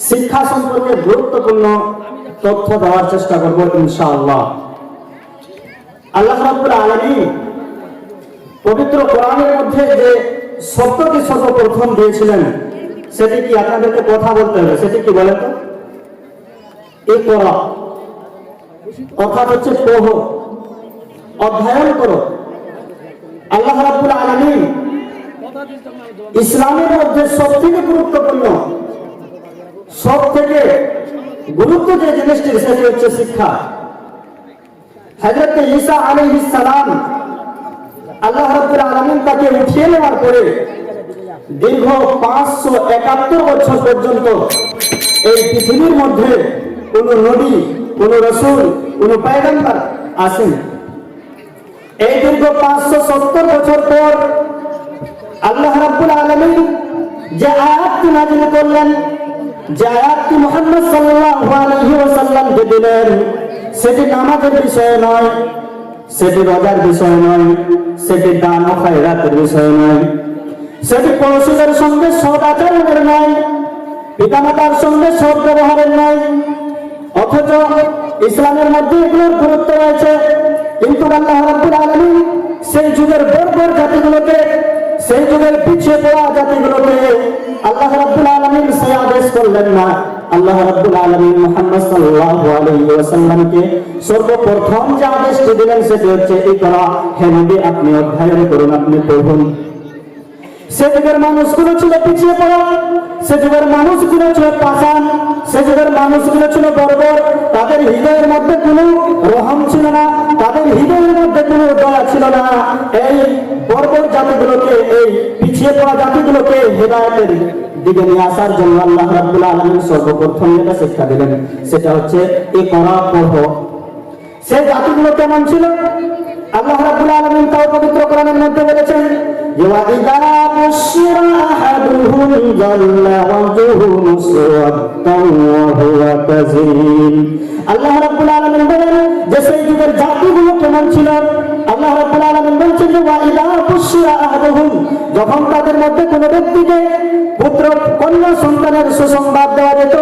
শিক্ষা সম্পর্কে গুরুত্বপূর্ণ তথ্য দেওয়ার চেষ্টা করব ইনশাআল্লাহ। আল্লাহ রাব্বুল আলামিন পবিত্র কোরআনের মধ্যে যে শব্দটি সর্বপ্রথম দিয়েছিলেন সেটি কি আপনাদেরকে কথা বলতে হবে, সেটি কি বলেন তো? ইকরা, অর্থাৎ হচ্ছে পড়ো, অধ্যয়ন করো। আল্লাহ রাব্বুল আলামিন ইসলামের মধ্যে সবথেকে গুরুত্বপূর্ণ, সবথেকে গুরুত্ব যে জিনিসটি সেটি হচ্ছে শিক্ষা। হযরত ঈসা আলাইহিস সালাম আল্লাহ রাব্বুল আলামিন তাকে উঠিয়ে নেওয়ার পরে দীর্ঘ 571 বছর পর্যন্ত এই পৃথিবীর মধ্যে কোন নবী, কোন রাসূল, কোন পয়গম্বর আসেন। এই দীর্ঘ 570 বছর পর আল্লাহ রাব্বুল আলামিন যে আয়াতটি নাযিল করলেন, যে আয়াতটি মুহাম্মদ সাল্লাল্লাহু আলাইহি ওয়াসাল্লামকে দিলেন, সেটি নামাজের বিষয় নয়, সেটি রোজার বিষয় নয়, সেটি দান ও খায়রাতের বিষয় নয়, সেটি পড়োশীদের সঙ্গে সৎ আচরণের নয়, পিতামাতার সঙ্গে সৎ ব্যবহারের নয়। অথচ ইসলামের মধ্যে এগুলোর গুরুত্ব রয়েছে, কিন্তু আল্লাহ রাব্বুল আলামিন সেই যুগের বর্বর জাতিগুলোকে, সেই যুগের পিছিয়ে পড়া জাতিগুলোকে আল্লাহ রাব্বুল আলামিন সেই আদেশ করলেন না। আল্লাহ রাব্বুল আলামিন মুহাম্মদ সাল্লাল্লাহু আলাইহি ওয়াসাল্লামকে সর্বপ্রথম যে আদেশটি দিলেন সেটি হচ্ছে ইকরা, হে নবী আপনি অধ্যয়ন করুন, আপনি পড়ুন। সে যুগের মানুষগুলো ছিল পিছিয়ে পড়া, সে যুগের মানুষগুলো ছিল পাষাণ, সে যুগের মানুষগুলো ছিল বর্বর, তাদের হৃদয়ের মধ্যে কোনো রহম ছিল না, তাদের হৃদয়ের মধ্যে কোনো দয়া ছিল না। এই বর্বর জাতিগুলোকে, এই পিছিয়ে পড়া জাতিগুলোকে হেদায়েতের দিকে নিয়ে আসার জন্য আল্লাহ রাব্বুল আলামিন সর্বপ্রথম যেটা শিক্ষা দিলেন সেটা হচ্ছে ইকরা, পড়ো। সেই জাতিগুলো কেমন ছিল? আল্লাহ রাব্বুল আলামিন তাও পবিত্র কোরআনের মধ্যে বলেছেন যে ওয়াইদা বুশিরা আহাদুহুম যাল্লা ওয়াজহুহু মুসওয়াদ্দান ওয়া হুয়া কাযীম। আল্লাহ রাব্বুল আলামিন বলেন যে সেই যুগের জাতিগুলো কেমন ছিল। আল্লাহ রাব্বুল আলামিন বলেছেন যে ওয়াইদা বুশিরা আহাদুহুম, যখন তাদের মধ্যে কোনো ব্যক্তিকে পুত্র কন্যা সন্তানের সুসংবাদ দেওয়া যেত,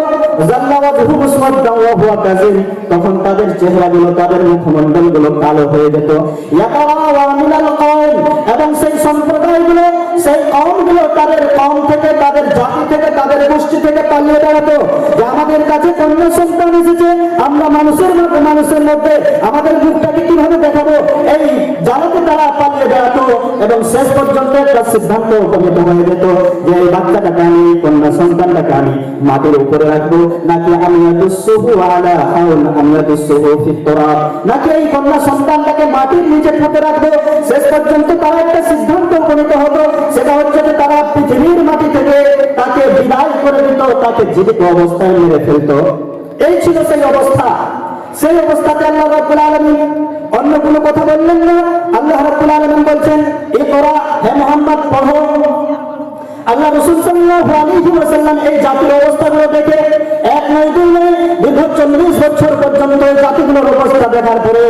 যাল্লা ওয়াজহুহু মুসওয়াদ্দান ওয়া হুয়া কাযীম, তখন তাদের চেহারাগুলো, তাদের মুখমণ্ডলগুলো কালো হয়ে যেত। ইয়াতাওয়া মিনাল কওম, এবং সেই সম্প্রদায়গুলো, সেই কওমগুলো তাদের কওম থেকে, তাদের জাতি থেকে, তাদের গোষ্ঠী থেকে পালিয়ে বেড়াতো যে আমাদের কাছে কন্যা সন্তান এসেছে, আমরা মানুষের মধ্যে, মানুষের মধ্যে আমাদের মুখটাকে কিভাবে দেখাবো, এই জানাতে তারা পালিয়ে বেড়াতো। এবং শেষ পর্যন্ত একটা সিদ্ধান্ত উপনীত হয়ে যেত যে এই বাচ্চাটাকে আমি, কন্যা সন্তানটাকে আমি মাটির উপরে রাখবো, নাকি আমি ইয়াদুসসুহু আলা হাউল, আমি ইয়াদুসসুহু ফিত তুরাব, নাকি এই কন্যা সন্তানটাকে মাটির নিচে পুঁতে রাখবো। শেষ পর্যন্ত তারা একটা সিদ্ধান্ত উপনীত হতো, সেটা হচ্ছে যে তারা পৃথিবীর মাটি থেকে তাকে বিদায় করে দিত, তাকে জীবিত অবস্থায় মেরে ফেলতো। এই ছিল সেই অবস্থা। সেই অবস্থাতে আল্লাহ রাব্বুল আলামিন অন্য কোনো কথা বললেন না। আল্লাহ রাব্বুল আলামিন বলছেন ইকরা, হে মুহাম্মদ পড়ো। আল্লাহ রাসূল সাল্লাল্লাহু আলাইহি ওয়াসাল্লাম এই জাতির অবস্থাগুলো দেখে এক নয় দুই নয় দীর্ঘ 40 বছর পর্যন্ত এই জাতিগুলোর অবস্থা দেখার পরে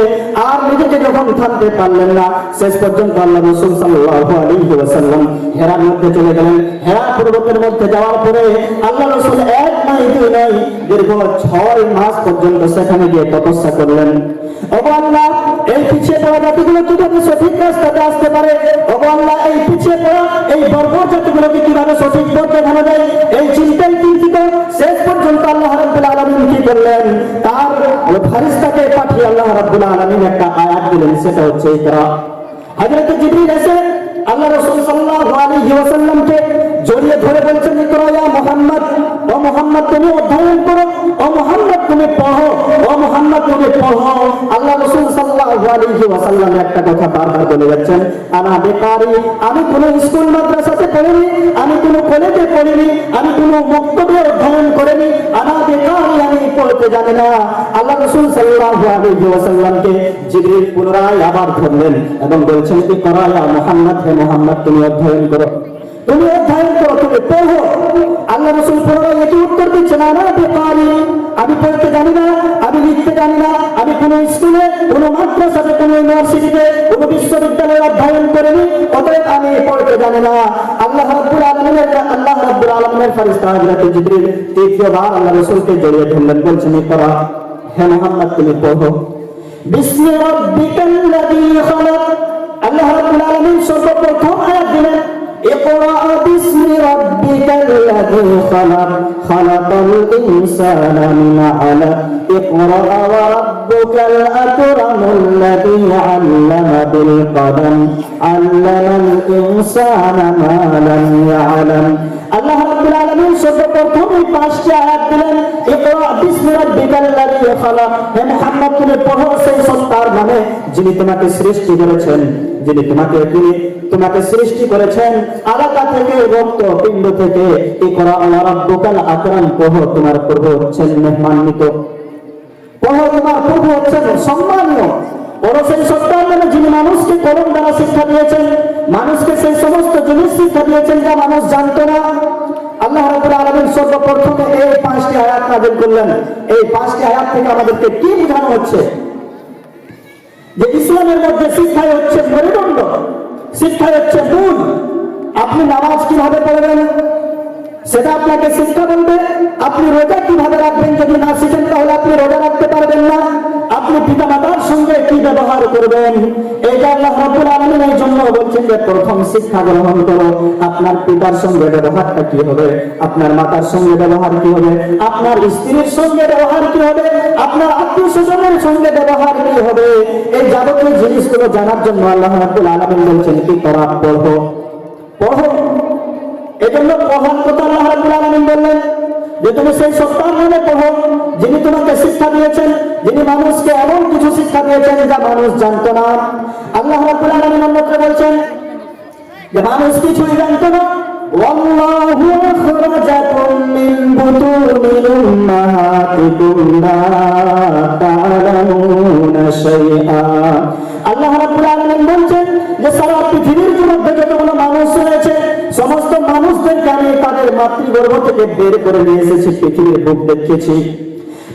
আর নিজেকে যখন থামতে পারলেন না, শেষ পর্যন্ত আল্লাহ রাসূল সাল্লাল্লাহু আলাইহি ওয়াসাল্লাম হেরার মধ্যে চলে গেলেন। হেরা পর্বতের মধ্যে যাওয়ার পরে আল্লাহ রাসূল এক নয় দুই নয় দীর্ঘ 6 মাস পর্যন্ত সেখানে গিয়ে তপস্যা করলেন। ওগো আল্লাহ, এই পিছিয়ে পড়া জাতিগুলো কিভাবে সঠিক রাস্তাতে আসতে পারে? ওগো আল্লাহ, এই পিছিয়ে পড়া, এই বর্বর জাতিগুলোকে কিভাবে সঠিক পথ দেখানো যায়, এই চিন্তায় চিন্তিত শেষ পর্যন্ত আল্লাহ রাব্বুল আলামিন কি করলেন, তার ফেরেশতাকে পাঠিয়ে আল্লাহ রাব্বুল আলামিন একটা আয়াত দিলেন, সেটা হচ্ছে ইকরা। হযরত জিবরিল এসে আল্লাহ রাসূল সাল্লাল্লাহু আলাইহি ওয়াসাল্লামকে জড়িয়ে ধরে বলছেন ইকরা ইয়া মুহাম্মদ, ও মুহাম্মদ তুমি অধ্যয়ন করো, ও মুহাম্মদ তুমি পড়ো, ও মুহাম্মদ তুমি পড়ো। আল্লাহ রাসূল সাল্লাল্লাহু আলাইহি ওয়াসাল্লাম একটা কথা বারবার বলে যাচ্ছেন, আনা বেকারি, আমি কোনো স্কুল মাদ্রাসাতে পড়িনি, আমি কোনো কলেজে পড়িনি, আমি কোনো মক্তবে অধ্যয়ন করিনি, আনা বেকারি, আমি পড়তে জানি না। আল্লাহ রাসূল সাল্লাল্লাহু আলাইহি ওয়াসাল্লামকে জিবরিল পুনরায় আবার ধরলেন এবং বলছেন ইকরা ইয়া মুহাম্মদ, হে মুহাম্মদ তুমি অধ্যয়ন করো, তুমি অধ্যয়ন করো, তুমি পড়ো। আল্লাহ রাসূল পুনরায় এটি উত্তর দিচ্ছেন, আনা বেকারি, আমি পড়তে জানি না, আমি লিখতে জানি না, আমি কোনো স্কুলে, কোনো মাদ্রাসাতে, কোনো ইউনিভার্সিটিতে, কোনো বিশ্ববিদ্যালয়ে অধ্যয়ন করিনি, অতএব আমি পড়তে জানি না। আল্লাহ আল্লাহ রাব্বুল আলামিনের ফেরেশতা হযরত জিবরিল তৃতীয়বার আল্লাহ রাসূলকে জড়িয়ে ধরলেন, বলছেন ইকরা, হে মুহাম্মদ তুমি পড়ো বিসমি রাব্বিকাল্লাযী খালাক। আল্লাহ রাব্বুল আলামিন সর্বপ্রথম আয়াত দিলেন ইকরা বিসমি রাব্বিকাল্লাযী খালাক খালাকাল ইনসানা মিন আলাক ইকরা ওয়া রাব্বুকাল আকরামুল্লাযী আল্লামা বিল কলম আল্লামাল ইনসানা মা লাম ইয়ালাম। আল্লাহ রাব্বুল আলামিন সর্বপ্রথম এই পাঁচটি আয়াত দিলেন ইকরা বিসমি রাব্বিকাল্লাযী খালাক। হে মুহাম্মদ তুমি পড়ো সেই সত্তার নামে যিনি তোমাকে সৃষ্টি করেছেন, যিনি তোমাকে সৃষ্টি করেছেন আলাদা থেকে, রক্ত পিণ্ড থেকে। ইকরা ওয়া রাব্বুকাল আকরাম, পড়ো তোমার প্রভু হচ্ছেন মহিমান্বিত, পড়ো তোমার প্রভু হচ্ছেন সম্মানীয়। পড়ো সেই সত্তার নামে যিনি মানুষকে কলম দ্বারা শিক্ষা দিয়েছেন, মানুষকে সেই সমস্ত জিনিস শিক্ষা দিয়েছেন যা মানুষ জানতো না। আল্লাহ রাব্বুল আলামিন সর্বপ্রথমে এই পাঁচটি আয়াত নাযিল করলেন। এই পাঁচটি আয়াত থেকে আমাদেরকে কি বোঝানো হচ্ছে? যে ইসলামের মধ্যে শিক্ষাই হচ্ছে মেরুদণ্ড, শিক্ষাই হচ্ছে মূল। আপনি নামাজ কিভাবে পড়বেন সেটা আপনাকে শিক্ষা বলবে। আপনি রোজা কিভাবে রাখবেন যদি না শিখেন তাহলে আপনি রোজা রাখতে পারবেন না। আপনি পিতামাতার সঙ্গে কি ব্যবহার করবেন এটা আল্লাহ রাব্বুল আলামিন এই জন্য বলছেন যে প্রথম শিক্ষা গ্রহণ করো। আপনার পিতার সঙ্গে ব্যবহারটা কি হবে, আপনার মাতার সঙ্গে ব্যবহার কি হবে, আপনার স্ত্রীর সঙ্গে ব্যবহার কি হবে, আপনার আত্মীয় স্বজনের সঙ্গে ব্যবহার কি হবে, এই যাবতীয় জিনিসগুলো জানার জন্য আল্লাহ রাব্বুল আলামিন বলছেন কি করা, পড়ো পড়ো। এজন্য পড়ার কথা আল্লাহ রাব্বুল আলামিন বললেন যে তুমি সেই সত্তার নামে পড়ো যিনি তোমাকে শিক্ষা দিয়েছেন, যিনি মানুষকে এমন কিছু শিক্ষা দিয়েছেন যা মানুষ জানতো না। আল্লাহ রাব্বুল আলামিন অন্যত্র বলছেন যে মানুষ কিছুই জানতো না। ওয়াল্লাহু আখরাজাকুম মিন বুতুনিল উম্মাহাতিকুম লা তা'লামুনা শাইআ। আল্লাহ রাব্বুল আলামিন বলছেন যে সারা পৃথিবীর মধ্যে যতগুলো মানুষ রয়েছে সমস্ত মানুষদেরকে আমি তাদের মাতৃগর্ভ থেকে বের করে নিয়ে এসেছি, পৃথিবীর বুক দেখিয়েছি।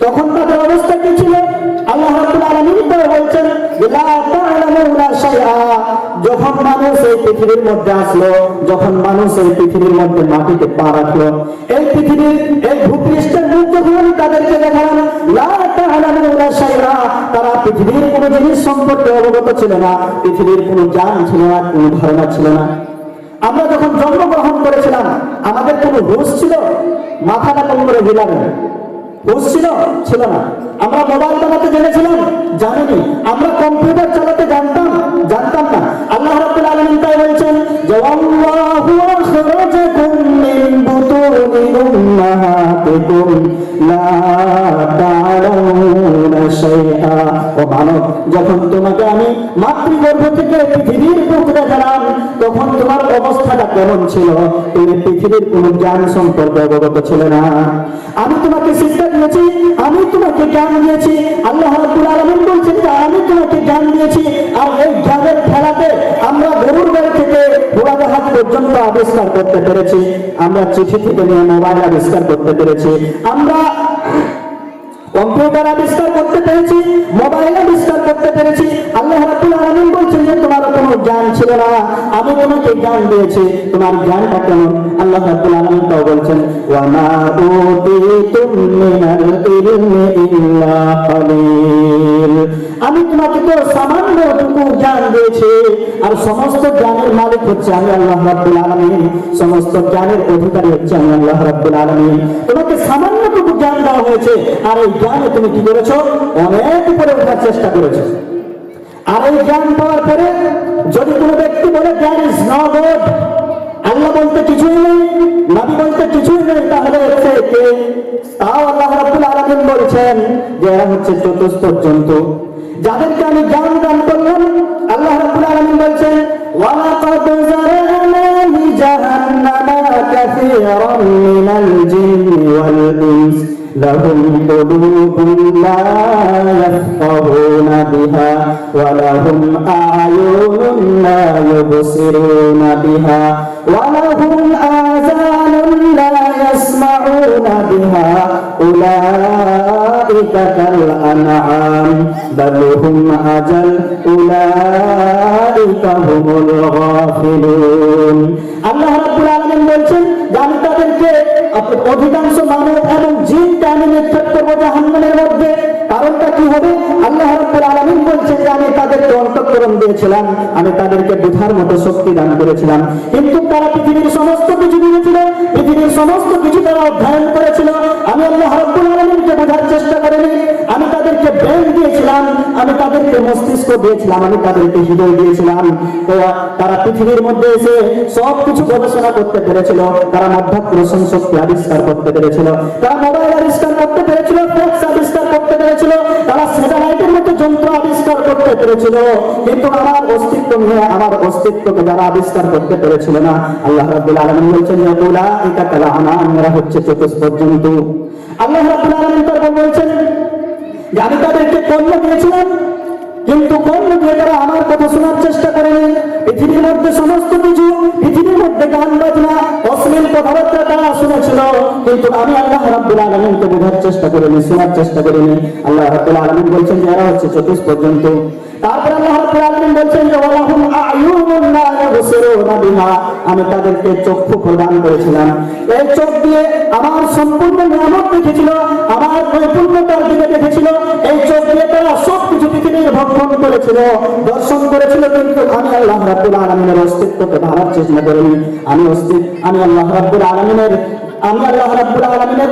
তখন তাদের অবস্থা কি ছিল? আল্লাহ রাব্বুল আলামিন বলছেন লা তা'লামুনা শাইআ। যখন মানুষ এই পৃথিবীর মধ্যে আসলো, যখন মানুষ এই পৃথিবীর মধ্যে মাটিতে পা রাখলো, এই পৃথিবীর এই ভূপৃষ্ঠের মুখ যখন আমি তাদেরকে দেখালাম লা তা'লামুনা শাইআ, তারা পৃথিবীর কোনো জিনিস সম্পর্কে অবগত ছিল না, পৃথিবীর কোনো জ্ঞান ছিল না, কোনো ধারণা ছিল না। আমরা যখন জন্মগ্রহণ করেছিলাম আমাদের কোনো হুঁশ ছিল? মাথাটা কম করে দিলাম, হুঁশ ছিল? ছিল না। আমরা মোবাইল চালাতে জেনেছিলাম? জানিনি। আমরা কম্পিউটার চালাতে জানতাম না। আল্লাহ রাব্বুল আলামিন তাই বলছেন যে আল্লাহু আখরাজাকুম মিন বুতুনিল উম্মাহাতিকুম লা তা'লামুনা শাইআ। ও মানব, যখন তোমাকে আমি মাতৃগর্ভ থেকে পৃথিবীর বুক দেখালাম তখন তোমার অবস্থাটা কেমন ছিল? তুমি পৃথিবীর কোন জ্ঞান সম্পর্কে অবগত ছিল না। আমি তোমাকে শিক্ষা দিয়েছি, আমি তোমাকে জ্ঞান দিয়েছি। আল্লাহ রাব্বুল আলামিন বলছেন যে আমি তোমাকে জ্ঞান দিয়েছি। আর এই জ্ঞানের খেলাতে আমরা গরুর গাড়ি থেকে উড়াজাহাজ পর্যন্ত আবিষ্কার করতে পেরেছি, আমরা চিঠি থেকে নিয়ে মোবাইল আবিষ্কার করতে পেরেছি, আমরা কম্পিউটার আবিষ্কার করতে পেরেছি, মোবাইল আবিষ্কার করতে পেরেছি। আল্লাহ রাব্বুল আলামিন বলছেন যে তোমার কোনো জ্ঞান ছিল না, আমি তোমাকে জ্ঞান দিয়েছি। তোমার জ্ঞানটা কেমন? আল্লাহ রাব্বুল আলামিন তাও বলছেন ওয়া মা উতিতুম মিনাল ইলমি ইল্লা কালিল। আমি তোমাকে তো সামান্যটুকু জ্ঞান দিয়েছি, আর সমস্ত জ্ঞানের মালিক হচ্ছে আমি আল্লাহ রাব্বুল আলামিন, সমস্ত জ্ঞানের অধিকারী হচ্ছে আমি আল্লাহ রাব্বুল আলামিন। তোমাকে সামান্যটুকু জ্ঞান দেওয়া হয়েছে, আর এই জ্ঞানে তুমি কি করেছো? অনেক উপরে ওঠার চেষ্টা করেছো। আর এই জ্ঞান পাওয়ার পরে যদি কোনো ব্যক্তি বলে জ্ঞান ইজ নট গড, আল্লাহ বলতে কিছুই নেই, নবী বলতে কিছুই নেই, তাহলে হচ্ছে কে? তাও আল্লাহ রাব্বুল আলামিন বলছেন যে এরা হচ্ছে চতুষ্প জন্তু, যাদেরকে আমি জ্ঞান দান করলাম। আল্লাহ রাব্বুল আলামিন বলছেন ওয়ালাকাদ যারানা লিজাহান্নামা কাসীরাম মিনাল জিন্নি ওয়াল ইনস লাহুম কুলুবুন লা ইয়াফকাহুনা বিহা ওয়া লাহুম আ'য়ুনুন লা ইউবসিরুনা বিহা ওয়া লাহুম আযানুন লা ইয়াসমাউনা বিহা بها أولئك كالأنعام بل هم أضل أولئك هم الغافلون আল্লাহ রাব্বুল আলামিন বলছেন যে আমি তাদেরকে অধিকাংশ মানব এবং জিনকে আমি নিক্ষেপ করবো জাহান্নামের মধ্যে। কারণটা কি হবে? আল্লাহ রাব্বুল আলামিন বলছেন যে আমি তাদেরকে অন্তঃকরণ দিয়েছিলাম, আমি তাদেরকে বুঝার মতো শক্তি দান করেছিলাম, কিন্তু তারা পৃথিবীর সমস্ত কিছু বুঝেছিল, পৃথিবীর সমস্ত কিছু তারা অধ্যয়ন করেছিল। আমি আল্লাহ রাব্বুল আলামিনকে বোঝার চেষ্টা করিনি। আমি তাদেরকে ব্রেন দিয়েছিলাম, আমি তাদেরকে মস্তিষ্ক দিয়েছিলাম, আমি তাদেরকে হৃদয় দিয়েছিলাম। তো তারা পৃথিবীর মধ্যে এসে সব কিছু গবেষণা করতে পেরেছিল, তারা মধ্যাকর্ষণ শক্তি আবিষ্কার করতে পেরেছিল, তারা মোবাইল আবিষ্কার করতে পেরেছিল, ফ্যাক্স আবিষ্কার করতে পেরেছিল, তারা স্যাটেলাইটের মতো যন্ত্র আবিষ্কার করতে পেরেছিল, কিন্তু আমার অস্তিত্ব নিয়ে আমার অস্তিত্বকে যারা আবিষ্কার করতে পেরেছিল না, আল্লাহ রাব্বুল আলামিন বলছেন যে উলাইকা কাল আনআম, এরা হচ্ছে চতুষ্পদ জন্তু। আল্লাহ রাব্বুল আলামিন তারপর বলছেন যে আমি তাদেরকে কর্ণ দিয়েছিলাম, কিন্তু কর্ণ দিয়ে তারা আমার কথা শোনার চেষ্টা করেনি। পৃথিবীর মধ্যে সমস্ত কিছু, পৃথিবীর মধ্যে গান বাজনা অশ্লীল কথাবার্তা তারা শুনেছিল, কিন্তু আমি আল্লাহ রাব্বুল আলামিনকে বোঝার চেষ্টা করিনি, শোনার চেষ্টা করিনি। আল্লাহ রাব্বুল আলামিন বলছেন যে এরা হচ্ছে চতুষ্পদ জন্তু। তারপর আল্লাহ রাব্বুল আলামিন বলছেন যে ওয়ালাহুম আ'য়ুনুন লা ইবসিরুনা বিহা, আমি তাদেরকে চক্ষু প্রদান করেছিলাম, এই চোখ দিয়ে আমার সম্পূর্ণ নিয়ামত দেখেছিল, আমার পরিপূর্ণতার দিকে দেখেছিল, এই চোখ দিয়ে তারা সব কিছু পৃথিবীর ভক্ষণ করেছিল, দর্শন করেছিল, কিন্তু আমি আল্লাহ রাব্বুল আলামিনের অস্তিত্বকে ভাবার চেষ্টা করিনি। আমি আল্লাহ রাব্বুল আলামিনের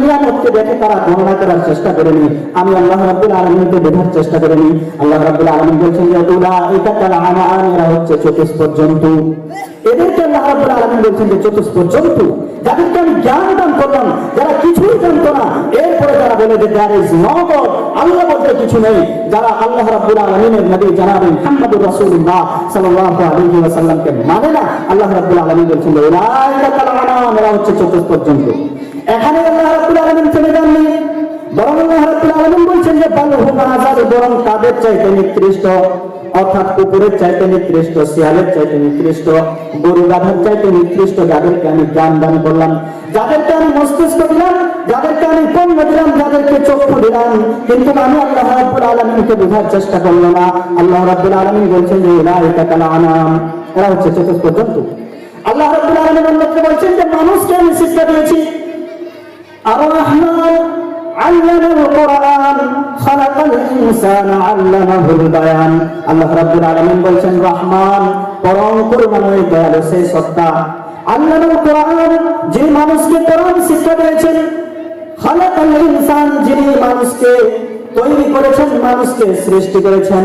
নিয়ামতকে দেখে তারা গণনা করার চেষ্টা করেনি, আমি আল্লাহ রাব্বুল আলামিনকে বোঝার চেষ্টা করিনি। আল্লাহ রাব্বুল আলামিন বলছেন যে উলাইকা কাল আনআম, এরা হচ্ছে চতুষ্পদ জন্তু। এদেরকে আল্লাহ রাব্বুল আলামিন বলছেন যে চতুষ্পদ জন্তু, যাদেরকে আমি জ্ঞান দান করলাম, যারা কিছুই জানতো না, এরপরে যারা বলে যে দেয়ার ইজ নো গড, আল্লাহ বলতে কিছু নেই, যারা আল্লাহ রাব্বুল আলামিনের নবী জনাব মুহাম্মদুর রাসূলুল্লাহ সাল্লাল্লাহু আলাইহি ওয়াসাল্লামকে মানে না, আল্লাহ রাব্বুল আলামিন বলছেন যে উলাইকা কাল আনআম, এরা হচ্ছে চতুষ্পদ জন্তু। এখানে আল্লাহ রাব্বুল আলামিন চলে যাননি, বরং আল্লাহ রাব্বুল আলামিন বলছেন যে বাল হুম আযাল, বরং তাদের চাইতে নিকৃষ্ট, অর্থাৎ কুকুরের চাইতে নিকৃষ্ট, শিয়ালের চাইতে নিকৃষ্ট, গরু গাধার চাইতে নিকৃষ্ট, যাদেরকে আমি জ্ঞান দান করলাম, যাদেরকে আমি মস্তিষ্ক দিলাম, যাদেরকে আমি কর্ণ দিলাম, যাদেরকে চক্ষু দিলাম, কিন্তু আমি আল্লাহ রাব্বুল আলামিনকে বোঝার চেষ্টা করলো না। আল্লাহ রাব্বুল আলামিন বলছেন যে উলাইকা কাল আনআম, এরা হচ্ছে চতুষ্পদ জন্তু। আল্লাহ রাব্বুল আলামিন অন্যত্র বলছেন যে মানুষকে আমি শিক্ষা দিয়েছি, আর রহমান আল্লামাল কোরআন খালাকাল ইনসানা আল্লামাহুল বায়ান। আল্লাহ রাব্বুল আলামিন বলছেন রহমান পরম করুণাময় দয়ালু সেই সত্তা, আল্লামাল কোরআন, যে মানুষকে কোরআন শিক্ষা দিয়েছেন, খালাকাল ইনসান, যিনি মানুষকে তৈরি করেছেন, মানুষকে সৃষ্টি করেছেন,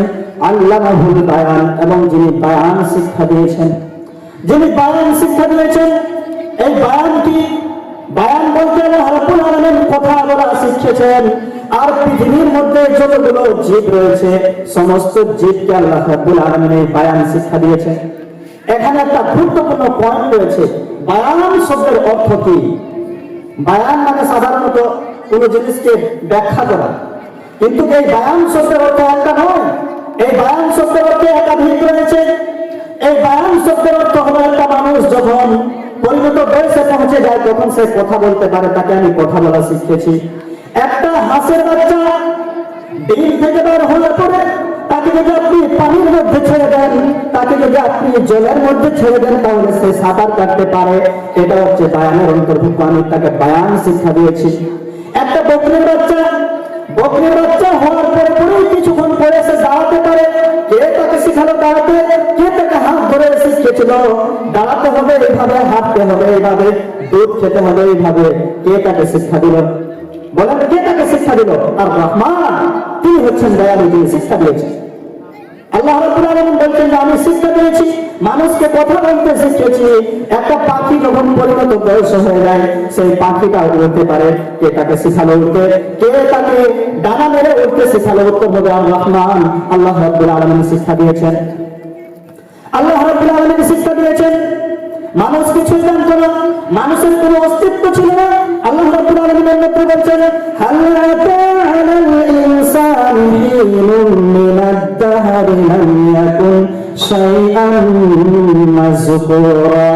আল্লামাহুল বায়ান, এবং যিনি বায়ান শিক্ষা দিয়েছেন, যিনি বায়ান শিক্ষা দিয়েছেন। এই বায়ান কি? বায়ান বলতে আল্লাহ রাব্বুল আলামিন কথা বলা শিখিয়েছেন, আর পৃথিবীর মধ্যে যতগুলো জীব রয়েছে সমস্ত জীবকে আল্লাহ রাব্বুল আলামিন এই বায়ান শিক্ষা দিয়েছেন। এখানে একটা গুরুত্বপূর্ণ পয়েন্ট রয়েছে, বায়ান শব্দের অর্থ কি? বায়ান মানে সাধারণত কোনো জিনিসকে ব্যাখ্যা করা, কিন্তু এই বায়ান শব্দের অর্থ একটা নয়, এই বায়ান শব্দের অর্থ একাধিক রয়েছে। এই বায়ান শব্দের অর্থ হলো একটা মানুষ যখন পরিণত বয়সে পৌঁছে যায় তখন সে কথা বলতে পারে, তাকে আমি কথা বলা শিখিয়েছি। একটা হাঁসের বাচ্চা ডিম থেকে বের হওয়ার পরে তাকে যদি আপনি পানির মধ্যে ছেড়ে দেন, তাকে যদি আপনি জলের মধ্যে ছেড়ে দেন, তাহলে সে সাঁতার কাটতে পারে। এটা হচ্ছে বায়ানের অন্তর্ভুক্ত, আমি তাকে বায়ান শিক্ষা দিয়েছি। একটা বকরির বাচ্চা হওয়ার পরে কিছুক্ষণ পরে সে দাঁড়াতে পারে, কে তাকে শিখালো দাঁড়াতে? কে তাকে হাত ধরে শিখিয়েছিল দাঁড়াতে হবে এইভাবে, হাঁটতে হবে এইভাবে, দুধ খেতে হবে এইভাবে? কে তাকে শিক্ষা দিল? বলেন, কে তাকে শিক্ষা দিল? আর রহমান, তিনি হচ্ছেন দয়ালু, তিনি শিক্ষা দিয়েছেন। আল্লাহ রাব্বুল আলামিন বলছেন যে আমি শিক্ষা দিয়েছি, মানুষকে কথা বলতে শিখিয়েছি। একটা পাখি যখন পরিণত বয়স হয়ে যায়, সেই পাখিটা উড়তে পারে, কে তাকে শিখালো উড়তে? কে তাকে ডানা মেরে উড়তে শিখালো? উত্তর হবে আর রহমান, আল্লাহ রাব্বুল আলামিন শিক্ষা দিয়েছেন। আল্লাহ রাব্বুল আলামিন শিক্ষা দিয়েছেন। মানুষ কিছুই জানতো না, মানুষের কোনো অস্তিত্ব ছিল না। আল্লাহ রাব্বুল আলামিন অন্যত্র বলছেন হাল আতা আলাল ইনসানি হিনুন মিনাদ দাহরি লাম ইয়াকুন শাইআন মাযকুরা।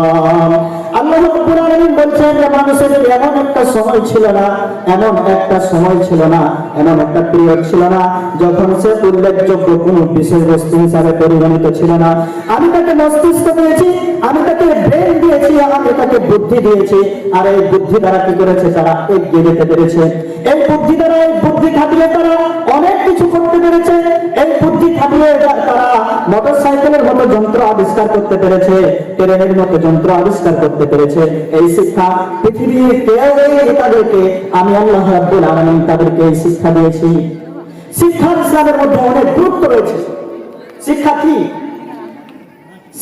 আল্লাহ রাব্বুল আলামিন বলছেন যে মানুষের এমন একটা সময় ছিল না, এমন একটা সময় ছিল না, এমন একটা পিরিয়ড ছিল না যখন সে উল্লেখযোগ্য কোনো বিষয়বস্তু হিসাবে পরিগণিত ছিল না। আমি তাকে মস্তিষ্ক দিয়েছি, আমি তাকে ব্রেন দিয়েছি, আমি তাকে বুদ্ধি দিয়েছি, আর এই বুদ্ধি দ্বারা কি করেছে, তারা এগিয়ে যেতে পেরেছে। এই বুদ্ধি দ্বারা, এই বুদ্ধি খাটিয়ে তারা অনেক কিছু করতে পেরেছে। এই বুদ্ধি খাটিয়ে তারা মোটরসাইকেলের মতো যন্ত্র আবিষ্কার করতে পেরেছে, ট্রেনের মতো যন্ত্র আবিষ্কার করতে পেরেছে। এই শিক্ষা পৃথিবীর কেউ তাদেরকে, আমি আল্লাহ রাব্বুল আলামিন তাদেরকে এই শিক্ষা দিয়েছি। শিক্ষা ইসলামের মধ্যে অনেক গুরুত্ব রয়েছে। শিক্ষা কি?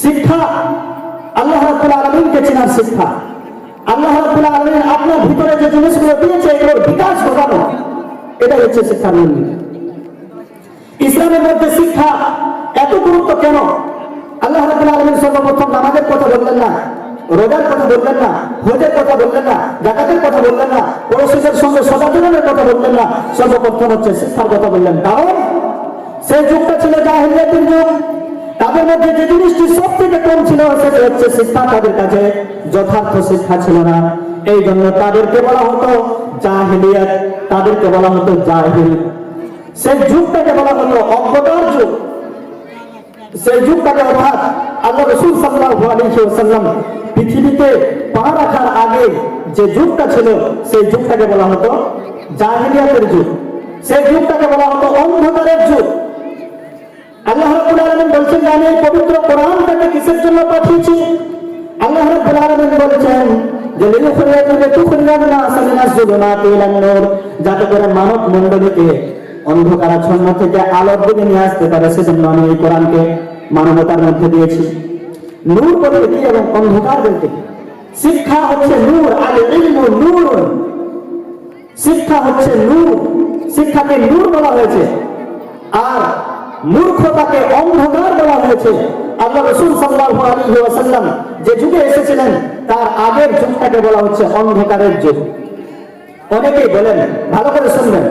শিক্ষা আল্লাহ রাব্বুল আলামিনকে চেনার শিক্ষা। আল্লাহ রাব্বুল আলামিন আপনার ভিতরে যে জিনিসগুলো দিয়েছে এগুলোর বিকাশ ঘটানো, এটা হচ্ছে শিক্ষার মূল। ইসলামের মধ্যে শিক্ষা এত গুরুত্ব কেন? আল্লাহ রাব্বুল আলামিন সর্বপ্রথম নামাজের কথা বললেন না, রোজার কথা বললেন না, হজের কথা বললেন না, যাকাতের কথা বললেন না, পড়োশীদের সঙ্গে সদাচরণের কথা বললেন না, সর্বপ্রথম হচ্ছে শিক্ষার কথা বললেন। কারণ সেই যুগটা ছিল জাহেলিয়াতের যুগ। তাদের মধ্যে যে জিনিসটি সব থেকে কম ছিল সেটা হচ্ছে শিক্ষা। তাদের কাছে যথার্থ শিক্ষা ছিল না, এই জন্য তাদেরকে বলা হতো জাহেলিয়াত, তাদেরকে বলা হতো জাহিল। সেই যুগটাকে বলা হতো অজ্ঞতার যুগ। সেই যুগটাকে অর্থাৎ আল্লাহ রাসূল সাল্লাল্লাহু আলাইহি ওয়াসাল্লাম পৃথিবীতে পা রাখার আগে যে যুগটা ছিল সেই যুগটাকে বলা হতো জাহেলিয়াতের যুগ। সেই যুগটাকে বলা হতো অন্ধকারের যুগ। আল্লাহ রাব্বুল আলামিন বলছেন যে আমি এই পবিত্র কোরআনটাকে কিসের জন্য পাঠিয়েছি? আল্লাহ রাব্বুল আলামিন বলেছেন যে যাতে করে মানব মণ্ডলীকে অন্ধকারাচ্ছন্ন থেকে আলোর দিকে নিয়ে আসতে পারে, সেজন্য আমি এই কোরআনকে মানবতার মধ্যে দিয়েছি। নূর বলতে কি এবং অন্ধকার বলতে কি? শিক্ষা হচ্ছে নূর, আল ইলমু নূর। শিক্ষা হচ্ছে নূর, শিক্ষাকে নূর বলা হয়েছে, আর মূর্খতাকে অন্ধকার বলা হয়েছে। আল্লাহ রাসূল সাল্লাল্লাহু আলাইহি ওয়াসাল্লাম যে যুগে এসেছিলেন তার আগের যুগটাকে বলা হচ্ছে অন্ধকারের যুগ। অনেকেই বলেন, ভালো করে শুনবেন,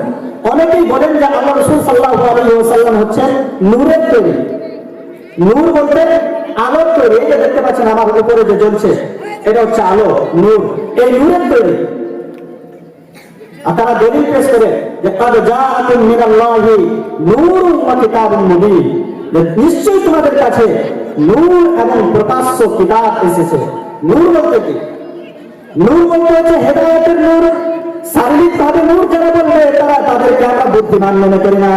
অনেকেই বলেন যে আল্লাহ রাসূল সাল্লাল্লাহু আলাইহি ওয়াসাল্লাম হচ্ছেন নূরের তৈরি। নূর বলতে আলোর তৈরি। এই যে দেখতে পাচ্ছেন আমার উপরে যে জ্বলছে এটা হচ্ছে আলো, নূর। এই নূরের তৈরি। আর তারা দলিল পেশ করে যে কাদ জাআকুম মিনাল্লাহি নূরুন ওয়া কিতাবুন মুবিন, নিশ্চয়ই তোমাদের কাছে নূর এবং প্রকাশ্য কিতাব এসেছে। নূর বলতে কি? নূর বলতে হচ্ছে হেদায়েতের নূর। শারীরিক ভাবে নূর যারা বলবে তারা তাদেরকে আমরা বুদ্ধিমান মনে করি না।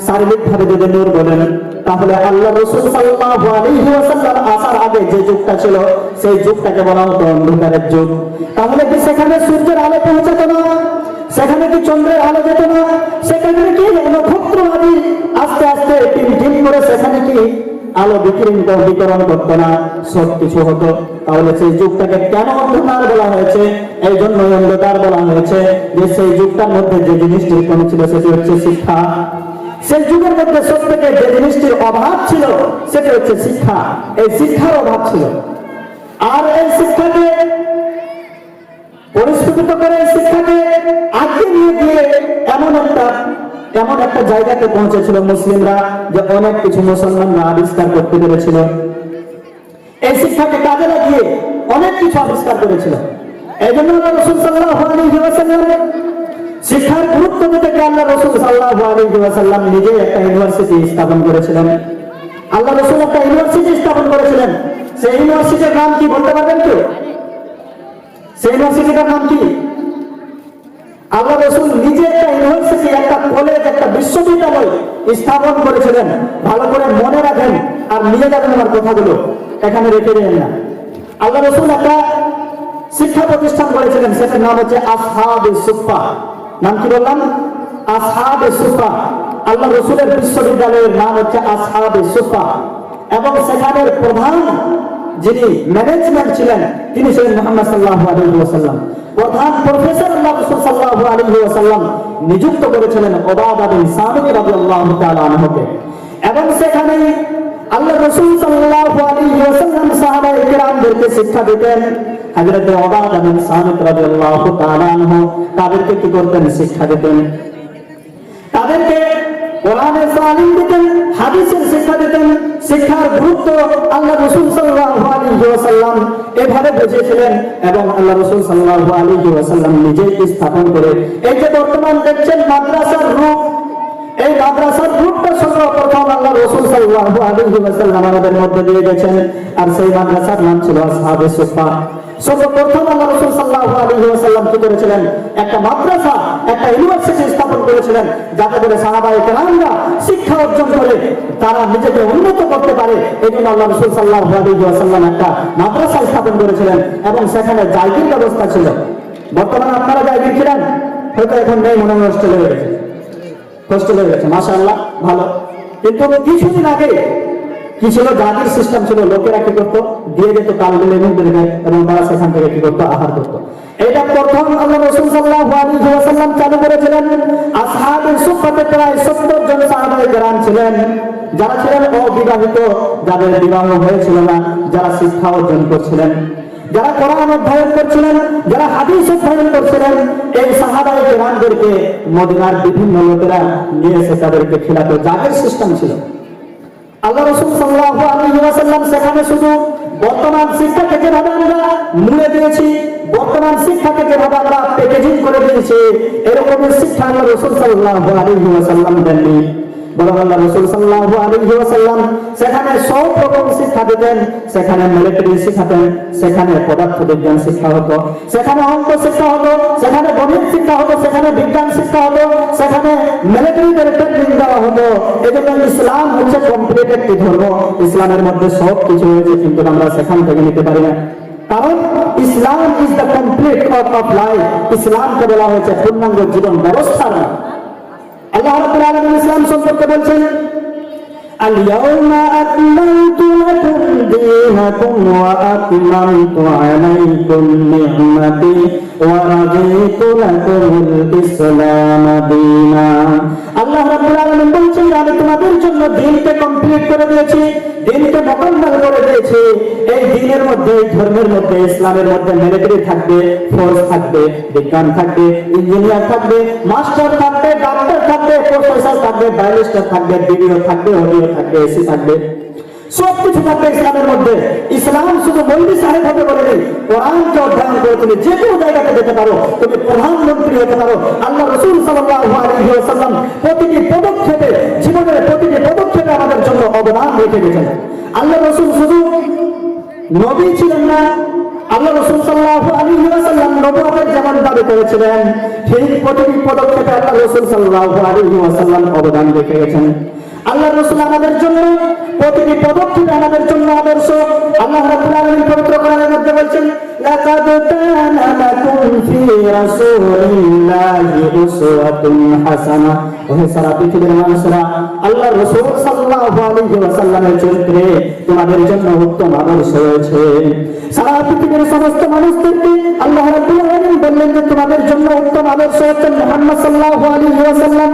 শারীরিক ভাবে যদি নূর বলেন তাহলে আল্লাহ রাসূল সাল্লাল্লাহু আলাইহি ওয়াসাল্লাম আসার আগে যে যুগটা ছিল সেই যুগটাকে বলা হতো অন্ধকারের যুগ। তাহলে কি সেখানে সূর্যের আলো পৌঁছাতো না? সেখানে কি চন্দ্রের আলো যেত না? সেখানে কি নক্ষত্র আদি আস্তে আস্তে টিম করে সেখানে কি আলো বিকিরণ করতো না? সব কিছু হতো। তাহলে সেই যুগটাকে কেন অন্ধকার বলা হয়েছে? এই জন্য অন্ধকার বলা হয়েছে যে সেই যুগটার মধ্যে যে জিনিসটির কমে ছিল সেটি হচ্ছে শিক্ষা। সেই যুগের মধ্যে সব থেকে যে জিনিসটির অভাব ছিল সেটা হচ্ছে শিক্ষা। এই শিক্ষার অভাব ছিল। আর এই শিক্ষাকে পরিস্ফুটিত করে, এই শিক্ষাকে আগে নিয়ে গিয়ে এমন একটা জায়গাতে পৌঁছেছিল মুসলিমরা যে অনেক কিছু মুসলমানরা আবিষ্কার করতে পেরেছিল। এই শিক্ষাকে কাজে লাগিয়ে অনেক কিছু আবিষ্কার করেছিল। এই জন্য আল্লাহ রাসূল সাল্লাল্লাহু আলাইহি ওয়াসাল্লাম শিক্ষার গুরুত্ব দিতে আল্লাহ রাসূল সাল্লাল্লাহু আলাইহি ওয়াসাল্লাম নিজে একটা ইউনিভার্সিটি স্থাপন করেছিলেন। আল্লাহ রাসূল একটা ইউনিভার্সিটি স্থাপন করেছিলেন। সেই ইউনিভার্সিটির নাম কি বলতে পারবেন কেউ? সেই ইউনিভার্সিটিটার নাম কি? আল্লাহ রাসূল নিজে একটা ইউনিভার্সিটি, একটা কলেজ, একটা বিশ্ববিদ্যালয় স্থাপন করেছিলেন। ভালো করে মনে রাখেন আর নিয়ে যাবেন আমার কথাগুলো, এখানে রেখে দেবেন না। আল্লাহ রাসূল একটা শিক্ষা প্রতিষ্ঠান করেছিলেন, সেটার নাম হচ্ছে আসহাবে সুফা। নাম কি বললাম? আসহাবে সুফা। আল্লাহ রাসূলের বিশ্ববিদ্যালয়ের নাম হচ্ছে আসহাবে সুফা। এবং সেখানের প্রধান যিনি ম্যানেজমেন্ট ছিলেন তিনি ছিলেন মুহাম্মদ সাল্লাল্লাহু আলাইহি ওয়াসাল্লাম। প্রধান প্রফেসর আল্লাহ রাসূল সাল্লাল্লাহু আলাইহি ওয়াসাল্লাম নিযুক্ত করেছিলেন উবাদা বিন সামিত রাদিয়াল্লাহু তাআলা আনহুকে। এবং সেখানে আল্লাহ রাসূল সাল্লাল্লাহু আলাইহি ওয়াসাল্লাম সাহাবায়ে কেরামদেরকে শিক্ষা দিতেন। হযরত উবাদা বিন সামিত রাদিয়াল্লাহু তাআলা আনহু তাদেরকে কি করতেন? শিক্ষা দিতেন। তাদেরকে কোরআনের তালিম দিতেন, হাদিসের শিক্ষা দিতেন। শিক্ষার গুরুত্ব আল্লাহ রাসূল সাল্লাল্লাহু আলাইহি ওয়াসাল্লাম এভাবে বুঝিয়েছিলেন এবং আল্লাহ রাসূল সাল্লাল্লাহু আলাইহি ওয়াসাল্লাম নিজেই স্থাপন করে এই যে বর্তমান দেখছেন মাদ্রাসার রূপ, এই মাদ্রাসার রূপটা সর্বপ্রথম আল্লাহ রাসূল সাল্লাল্লাহু আলাইহি ওয়াসাল্লাম আমাদের মধ্যে দিয়ে গেছেন। আর সেই মাদ্রাসার নাম ছিল আসহাবে সুফফা। সর্বপ্রথম আল্লাহ রাসূল সাল্লাল্লাহু আলাইহি ওয়াসাল্লাম কি করেছিলেন? একটা মাদ্রাসা, একটা ইউনিভার্সিটি স্থাপন করেছিলেন, যাতে করে সাহাবায়ে কেরামরা শিক্ষা অর্জন করে তারা নিজেকে উন্নত করতে পারে। এই জন্য আল্লাহ রাসূল সাল্লাল্লাহু আলাইহি ওয়াসাল্লাম একটা মাদ্রাসা স্থাপন করেছিলেন এবং সেখানে জায়গির ব্যবস্থা ছিল। বর্তমানে আপনারা জায়গির ছিলেন, হয়তো এখন নেই, মনে হয় হোস্টেলে হয়ে গেছে, হোস্টেলে হয়ে গেছে, মাশাআল্লাহ ভালো। কিন্তু কিছুদিন আগে কি ছিল? জাতির সিস্টেম ছিল। লোকেরা কি করতো? দিয়ে যেত কালগুলো এবং তারা সেখান থেকে কি করতো? আহার করতো। এটা প্রথম আল্লাহ রাসূল সাল্লাল্লাহু আলাইহি ওয়াসাল্লাম চালু করেছিলেন। আসহাবে সুফফাতে প্রায় 70 জন সাহাবায়ে কেরাম ছিলেন, যারা ছিলেন অবিবাহিত, যাদের বিবাহ হয়েছিল না, যারা শিক্ষা অর্জন করছিলেন, যারা কোরআন অধ্যয়ন করছিলেন, যারা হাদিস অধ্যয়ন করছিলেন। এই সাহাবায়ে কেরামদেরকে মদিনার বিভিন্ন লোকেরা নিয়ে এসে তাদেরকে খেলাতো। জাগের সিস্টেম ছিল। আল্লাহ রাসূল সাল্লাল্লাহু আলাইহি ওয়াসাল্লাম সেখানে শুধু বর্তমান শিক্ষাকে যেভাবে আমরা মুড়ে দিয়েছি, বর্তমান শিক্ষাকে যেভাবে আমরা প্যাকেজিং করে দিয়েছি, এরকমের শিক্ষা আল্লাহ রাসূল সাল্লাল্লাহু আলাইহি ওয়াসাল্লাম দেননি। বরং আল্লাহ রাসূল সাল্লাল্লাহু আলাইহি ওয়াসাল্লাম সেখানে সব রকম শিক্ষা দিতেন। সেখানে মিলিটারি শিখাতেন, সেখানে পদার্থবিজ্ঞান শিক্ষা হতো, সেখানে অঙ্ক শিক্ষা হতো, সেখানে গণিত শিক্ষা হতো, সেখানে বিজ্ঞান শিক্ষা হতো, সেখানে মিলিটারিদের ট্রেনিং দেওয়া হতো। এজন্য ইসলাম হচ্ছে কমপ্লিট একটি ধর্ম। ইসলামের মধ্যে সব কিছু রয়েছে, কিন্তু আমরা সেখান থেকে নিতে পারি না। কারণ Islam is the complete of life. ইসলামকে বলা হয়েছে পূর্ণাঙ্গ জীবন ব্যবস্থা। আল্লাহ রাব্বুল আলামিন ইসলাম সম্পর্কে বলছেন, আল-ইয়াওমা আকমালতু লাকুম দীনাকুম ওয়া আতমামতু আলাইকুম নি'মাতি ওয়া রাদিতু লাকুমুল ইসলাম দীনা। আল্লাহ রাব্বুল আলামিন বলছেন, আমি তোমাদের জন্য দ্বীনকে কমপ্লিট করে দিয়েছি, দ্বীনকে মুকম্মল করে দিয়েছি। এই দ্বীনের মধ্যে, এই ধর্মের মধ্যে, ইসলামের মধ্যে মিলিটারি থাকবে, ফোর্স থাকবে, বিজ্ঞান থাকবে, ইঞ্জিনিয়ার থাকবে, মাস্টার থাকবে, ডাক্তার থাকবে, প্রফেসর থাকবে, ব্যারিস্টার থাকবে, বিডিও থাকবে, ওডিও থাকবে, এসি থাকবে, সবকিছু থাকবে ইসলামের মধ্যে। ইসলাম শুধু মৌলভী সাহেব হতে বলেনি, কোরআনকে অধ্যয়ন করে তুমি যে কোনো জায়গাতে যেতে পারো, তুমি প্রধানমন্ত্রী হতে পারো। আল্লাহ রাসূল সাল্লাল্লাহু আলাইহি ওয়াসাল্লাম প্রতিটি পদক্ষেপে, জীবনের প্রতিটি পদক্ষেপে আমাদের জন্য অবদান রেখে গেছেন। আল্লাহ রাসূল শুধু নবী ছিলেন না, আল্লাহ রাসূল সাল্লাল্লাহু আলাইহি ওয়াসাল্লাম নবুয়তের যেমন দাবি করেছিলেন, ঠিক প্রতিটি পদক্ষেপে আল্লাহ রাসূল সাল্লাল্লাহু আলাইহি ওয়াসাল্লাম অবদান রেখে গেছেন। আল্লাহ রাসূল আমাদের জন্য প্রতিটি পদক্ষেপে আমাদের জন্য আদর্শ। আল্লাহ রাব্বুল আলামিন পবিত্র কোরআনের মধ্যে বলছেন, লাকাদ কানা লাকুম ফি রাসূলিল্লাহি উসওয়াতুন হাসানাহ। ওহে সারা পৃথিবীর মানুষেরা, আল্লাহ রাসূল সাল্লাল্লাহু আলাইহি ওয়াসাল্লামের চরিত্রে তোমাদের জন্য উত্তম আদর্শ রয়েছে। সারা পৃথিবীর সমস্ত মানুষদেরকে আল্লাহ রাব্বুল আলামিন বললেন যে তোমাদের জন্য উত্তম আদর্শ হচ্ছেন মুহাম্মদ সাল্লাল্লাহু আলাইহি ওয়াসাল্লাম।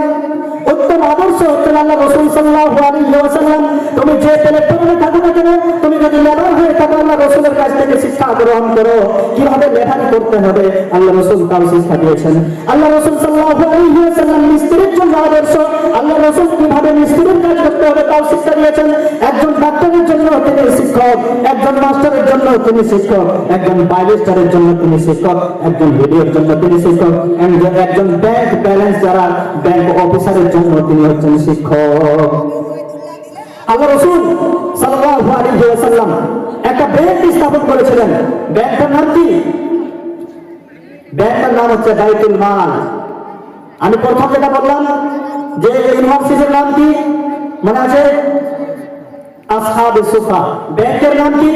উত্তম আদর্শ হচ্ছেন আল্লাহ রাসূল সাল্লাল্লাহু আলাইহি ওয়াসাল্লাম। তুমি যে প্ল্যাটফর্মে থাকো না কেন, তুমি যদি লেবার হয়ে থাকো, আল্লাহ রাসূলের কাছ থেকে শিক্ষা গ্রহণ করো, কিভাবে লেবার করতে হবে আল্লাহ রাসূল তাও শিক্ষা দিয়েছেন। আল্লাহ রাসূল সাল্লাল্লাহু আলাইহি ওয়াসাল্লাম মিস্ত্রির জন্য আদর্শ। আল্লাহ রাসূল কিভাবে মিস্ত্রির কাজ করতে হবে তাও শিক্ষা দিয়েছেন। একজন ডাক্তারের জন্য তিনি শিক্ষক, একজন মাস্টারের জন্য তিনি শিক্ষক, একজন ব্যারিস্টারের জন্য তিনি শিক্ষক, একজন ভিডিওর জন্য তিনি শিক্ষক, একজন ব্যাংক ব্যালেন্স যারা ব্যাংক অফিসারের জন্য তিনি হচ্ছেন শিক্ষক। আল্লাহ রাসূল সাল্লাল্লাহু আলাইহি ওয়াসাল্লাম একটা ব্যাংক স্থাপন করেছিলেন। ব্যাংকের নাম কি? ব্যাংকের নাম হচ্ছে বাইতুল মাল। আমি প্রথম যেটা বললাম যে ইউনিভার্সিটির নাম কি মনে আছে? আসহাবে সুফা। ব্যাংকের নাম কি?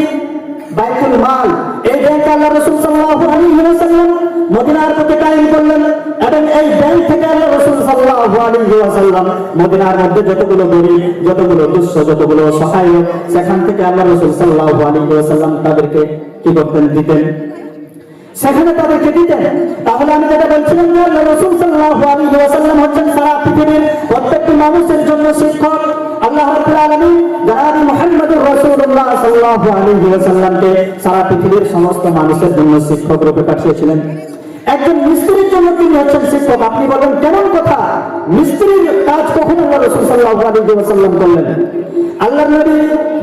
বাইতুল মাল। এই ব্যাংক আল্লাহ রাসূল সাল্লাল্লাহু আলাইহি ওয়াসাল্লাম মদিনার মধ্যে কায়েম করলেন এবং এই ব্যাংক থেকে আল্লাহ রাসূল সাল্লাল্লাহু আলাইহি ওয়াসাল্লাম মদিনার মধ্যে যতগুলো গরীব, যতগুলো দুঃস্থ, যতগুলো অসহায়, সেখান থেকে আল্লাহ রাসূল সাল্লাল্লাহু আলাইহি ওয়াসাল্লাম তাদেরকে কি করতেন? দিতেন, সেখানে তাদেরকে দিতেন। তাহলে আমি যেটা বলছিলাম যে আল্লাহ রাসূল সাল্লাল্লাহু আলাইহি ওয়াসাল্লাম হচ্ছেন সারা পৃথিবীর প্রত্যেকটি মানুষের জন্য শিক্ষক। আল্লাহ রাব্বুল আলামিন জনাব মুহাম্মদুর রাসূলুল্লাহ সাল্লাল্লাহু আলাইহি ওয়াসাল্লামকে সারা পৃথিবীর সমস্ত মানুষের জন্য শিক্ষক রূপে পাঠিয়েছিলেন। একজন মিস্ত্রির জন্য তিনি হচ্ছেন শিক্ষক। আপনি বলেন কেমন কথা? মিস্ত্রির কাজ কখনো আল্লাহ রাসূল সাল্লাল্লাহু আলাইহি ওয়াসাল্লাম করলেন। আল্লাহর নবী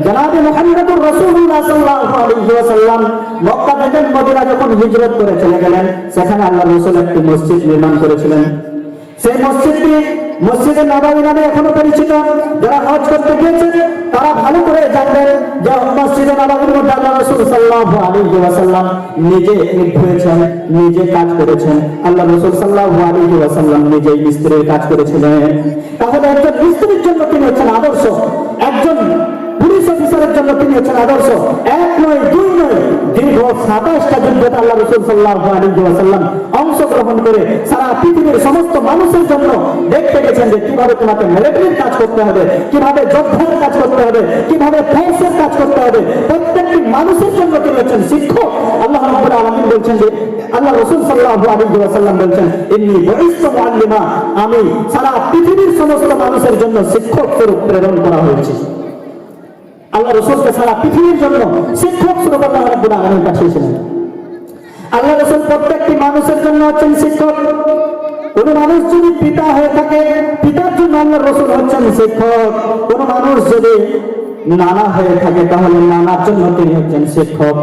জনাবে মুহাম্মদুর রাসূলুল্লাহ সাল্লাল্লাহু আলাইহি ওয়াসাল্লাম মক্কা থেকে মদিনা যখন হিজরত করে চলে গেলেন, সেখানে আল্লাহর রাসূল একটি মসজিদ নির্মাণ করেছিলেন। সেই মসজিদটি মসজিদে নববী নামে এখনো পরিচিত। যারা হজ করতে গিয়েছে তারা ভালো করে জানবেন যে মসজিদে নববীর মধ্যে আল্লাহ রাসূল সাল্লাল্লাহু আলাইহি ওয়াসাল্লাম নিজে ইট ধুয়েছেন, নিজে কাজ করেছেন। আল্লাহ রাসূল সাল্লাল্লাহু আলাইহি ওয়াসাল্লাম নিজে মিস্ত্রির কাজ করেছিলেন। তাহলে একজন মিস্ত্রির জন্য তিনি হচ্ছেন আদর্শ, একজন পুলিশ অফিসারের জন্য তিনি হচ্ছেন আদর্শ। এক নয়, দুই নয়, দীর্ঘ 27টা যুদ্ধে আল্লাহ রাসূল সাল্লাল্লাহু আলাইহি ওয়াসাল্লাম অংশগ্রহণ করে সারা পৃথিবীর সমস্ত মানুষের জন্য দেখতে গেছেন যে কিভাবে তোমাকে মিলিটারির কাজ করতে হবে, কিভাবে যোদ্ধার কাজ করতে হবে, কিভাবে ফোর্সের কাজ করতে হবে। প্রত্যেকটি মানুষের জন্য তিনি হচ্ছেন শিক্ষক। আল্লাহ রাব্বুল আলামিন বলছেন যে আল্লাহ রাসূল সাল্লাল্লাহু আলাইহি ওয়াসাল্লাম বলছেন, ইন্নী বুইসতু মুআল্লিমা, আমি সারা পৃথিবীর সমস্ত মানুষের জন্য শিক্ষক স্বরূপ প্রেরণ করা হয়েছে। আল্লাহ রাসূলকে সারা পৃথিবীর জন্য শিক্ষক স্বরূপ আল্লাহ রাব্বুল আলামিন পাঠিয়েছিলেন। আল্লাহ রাসূল প্রত্যেকটি মানুষের জন্য হচ্ছেন শিক্ষক। কোন মানুষ যদি পিতা হয়ে থাকে, পিতার জন্য আল্লাহ রাসূল হচ্ছেন শিক্ষক। কোন মানুষ যদি নানা হয়ে থাকে, তাহলে নানার জন্য তিনি হচ্ছেন শিক্ষক।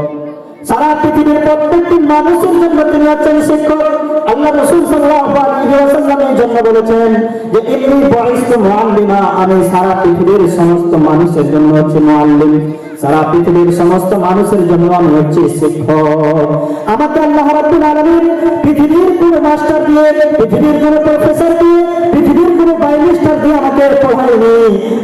সারা পৃথিবীর প্রত্যেকটি মানুষের জন্য তিনি হচ্ছেন শিক্ষক। আল্লাহ রাসূল সাল্লাল্লাহু আলাইহি ওয়াসাল্লাম এই জন্য বলেছেন যে ইন্নী বুইসতু মুআল্লিমা, আমি সারা পৃথিবীর সমস্ত মানুষের জন্য হচ্ছি মুআল্লিম। সারা পৃথিবীর সমস্ত মানুষের জন্য আমি হচ্ছি শিক্ষক। আমাকে আল্লাহ রাব্বুল আলামিন পৃথিবীর কোন মাস্টার দিয়ে, পৃথিবীর কোন প্রফেসর দিয়ে, পৃথিবীর কোন বাইমিস্টার দিয়ে আমাকে পড়ায়নি।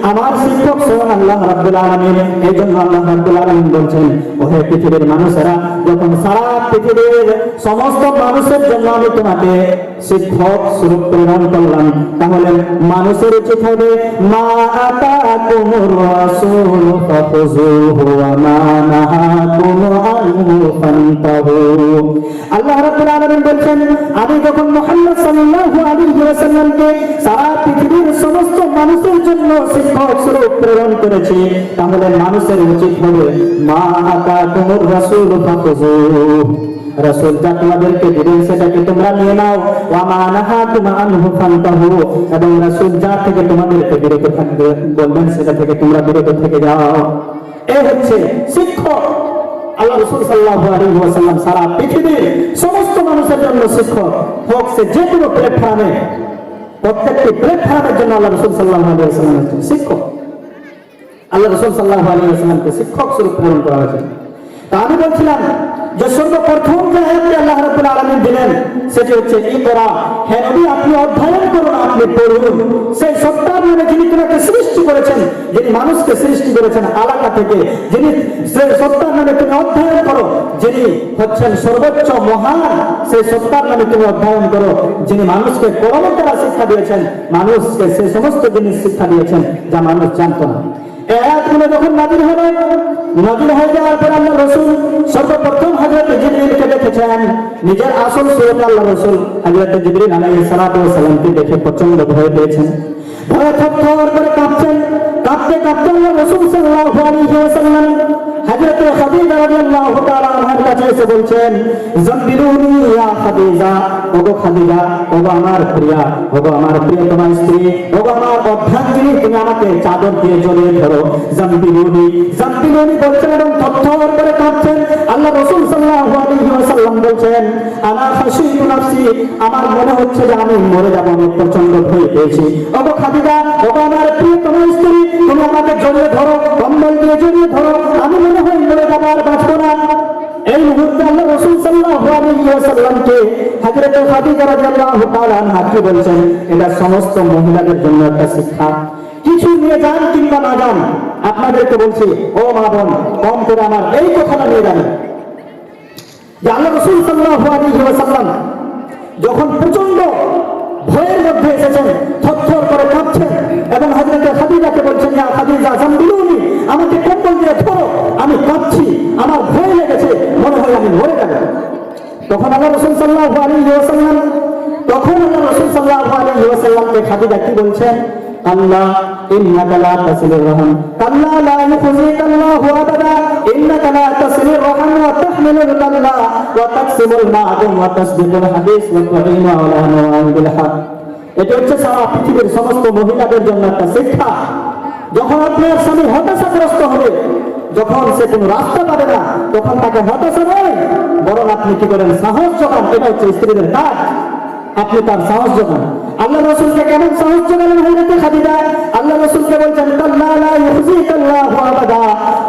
আমার শিক্ষক স্বয়ং আল্লাহ রাব্বুল আলামিন। এই জন্য আল্লাহ রাব্বুল আলামিন বলছেন, ওহে পৃথিবীর মানুষেরা, যখন সারা পৃথিবীর সমস্ত মানুষের জন্য আমি তোমাকে শিক্ষক স্বরূপ প্রেরণ করলাম, তাহলে মানুষের উচিত হবে মা আতাকুমুর রাসূল ফাখুযুহু ওয়া মা নাহাকুম আনহু ফান্তাহু। আল্লাহ রাব্বুল আলামিন বলছেন, আমি যখন মুহাম্মদ সাল্লাল্লাহু আলাইহি ওয়াসাল্লামকে সারা পৃথিবীর সমস্ত মানুষের জন্য শিক্ষক স্বরূপ প্রেরণ করেছি, তাহলে মানুষের উচিত হবে মা আতাকুমুর রাসূল ফাখুযুহু, রাসূল যা তোমাদেরকে দিলেন সেটাকে তোমরা নিয়ে নাও। ওয়া মা নাহাকুম আনহু ফান্তাহু, এবং রাসূল যা থেকে তোমাদেরকে বিরত থাকতে বলবেন সেটা থেকে তোমরা বিরত থেকে যাও। এই হচ্ছে শিক্ষক। আল্লাহ রাসূল সাল্লাল্লাহু আলাইহি ওয়াসাল্লাম সারা পৃথিবীর সমস্ত মানুষের জন্য শিক্ষক। হোক সে যে কোনো প্ল্যাটফর্মে, প্রত্যেকটি প্ল্যাটফর্মের জন্য আল্লাহ রাসূল সাল্লাল্লাহু আলাইহি ওয়াসাল্লাম হচ্ছেন শিক্ষক। আল্লাহ রাসূল সাল্লাল্লাহু আলাইহি ওয়াসাল্লামকে শিক্ষক স্বরূপ প্রেরণ করা হয়েছে। তা আমি বলছিলাম যে সর্বপ্রথম যে আয়াতটি আল্লাহ রাব্বুল আলামিন দিলেন সেটি হচ্ছে ইকরা, হে নবী আপনি অধ্যয়ন করুন, আপনি পড়ুন। সেই সত্তার নামে যিনি তোমাকে সৃষ্টি করেছেন, যিনি মানুষকে সৃষ্টি করেছেন আলাদা থেকে, যিনি সেই সত্তার নামে তুমি অধ্যয়ন করো, যিনি হচ্ছেন সর্বোচ্চ মহান, সেই সত্তার নামে তুমি অধ্যয়ন করো, যিনি মানুষকে কলমের দ্বারা শিক্ষা দিয়েছেন, মানুষকে সেই সমস্ত জিনিস শিক্ষা দিয়েছেন যা মানুষ জানতো না। এই আয়াতগুলো যখন নাযিল হয়ে যাওয়ার পর আল্লাহ রাসূল সর্বপ্রথম হযরত জিবরিলকে দেখেছেন। নিজের আসল সুরত আল্লাহ রাসূল হযরত জিবরিল আলাইহিস সালাতু ওয়াস সালামকে দেখে প্রচন্ড ভয় পেয়েছেন। ভয়ে থরথর করে কাঁপছেন। কাঁপতে কাঁপতে আল্লাহ রাসূল সাল্লাল্লাহু আলাইহি ওয়াসাল্লাম হযরত খাদিজা রাদিয়াল্লাহু তাআলা আনহার কাছে এসে বলছেন, জাম্বিলুনি ইয়া খাদিজা, ওগো খাদিজা, ওগো আমার প্রিয়া, ওগো আমার প্রিয়তমা স্ত্রী, ওগো আমার অর্ধাঙ্গিনী, তুমি আমাকে চাদর দিয়ে জড়িয়ে ধরো। জাম্বিলুনি বলছেন এবং থরথর করে কাঁপছেন। আল্লাহ রাসূল সাল্লাল্লাহু আলাইহি ওয়াসাল্লাম বলছেন, আনা খাশিতু নাফসি, আমার মনে হচ্ছে যে আমি মরে যাব, আমি প্রচন্ড ভয় পেয়েছি। ওগো খাদিজা, ওগো আমার প্রিয়তমা স্ত্রী, তুমি আমাকে জড়িয়ে ধরো, কম্বল দিয়ে জড়িয়ে ধরো, আমি মনে হয় মরে যাব, আর বাঁচব না। এই মুহূর্তে আল্লাহ রাসূল সাল্লাল্লাহু আলাইহি ওয়াসাল্লামকে হযরত খাদিজা রাদিয়াল্লাহু তাআলা আনহা কি বলছেন, এটা সমস্ত মহিলাদের জন্য একটা শিক্ষা। কিছু নিয়ে যান কিংবা না যান, আপনাদেরকে বলছি ও মা বোন, কম করে আমার এই কথাটা নিয়ে যান যে আল্লাহ রাসূল সাল্লাল্লাহু আলাইহি ওয়াসাল্লাম যখন প্রচন্ড ভয়ের মধ্যে এসেছেন, থরথর করে কাঁপছেন এবং হযরত খাদিজাকে বলছেন, ইয়া খাদিজা জাম্বিলুনি, আমাকে কম্বল দিয়ে ধরো, আমি কাঁপছি, আমার ভয় লেগেছে, মনে হয় আমি মরে যাব। তখন আল্লাহ রাসূল সাল্লাল্লাহু আলাইহি ওয়াসাল্লামকে খাদিজা কি বলছেন, আল্লাহ ইন্নাকা লা তাসিলুর রাহম, কাল্লা লা ইউখজিকাল্লাহু আবাদা, ইন্নাকা লা তাসিলুর রাহম ওয়া তাহমিলুল কাল্লা ওয়া তাকসিবুল মা'দুম ওয়া তাসবিকুল হাদিস ওয়া তু'inu আলা নাওয়াইবিল হক। এটা হচ্ছে সারা পৃথিবীর সমস্ত মহিলাদের জন্য একটা শিক্ষা। যখন আপনার স্বামী হতাশাগ্রস্ত হবে, যখন সে কোনো রাস্তা পাবে না, তখন তাকে হতাশা নয়, বরং আপনি কি করেন? সাহস যোগান। এটা হচ্ছে স্ত্রীদের কাজ। আপনি তার সাহস যোগান। আল্লাহ রাসূলকে কেমন সাহস যোগালেন হযরত খাদিজা? আল্লাহ রাসূলকে বলছেন, কাল্লা লা ইউযিকাল্লাহু আবাদা।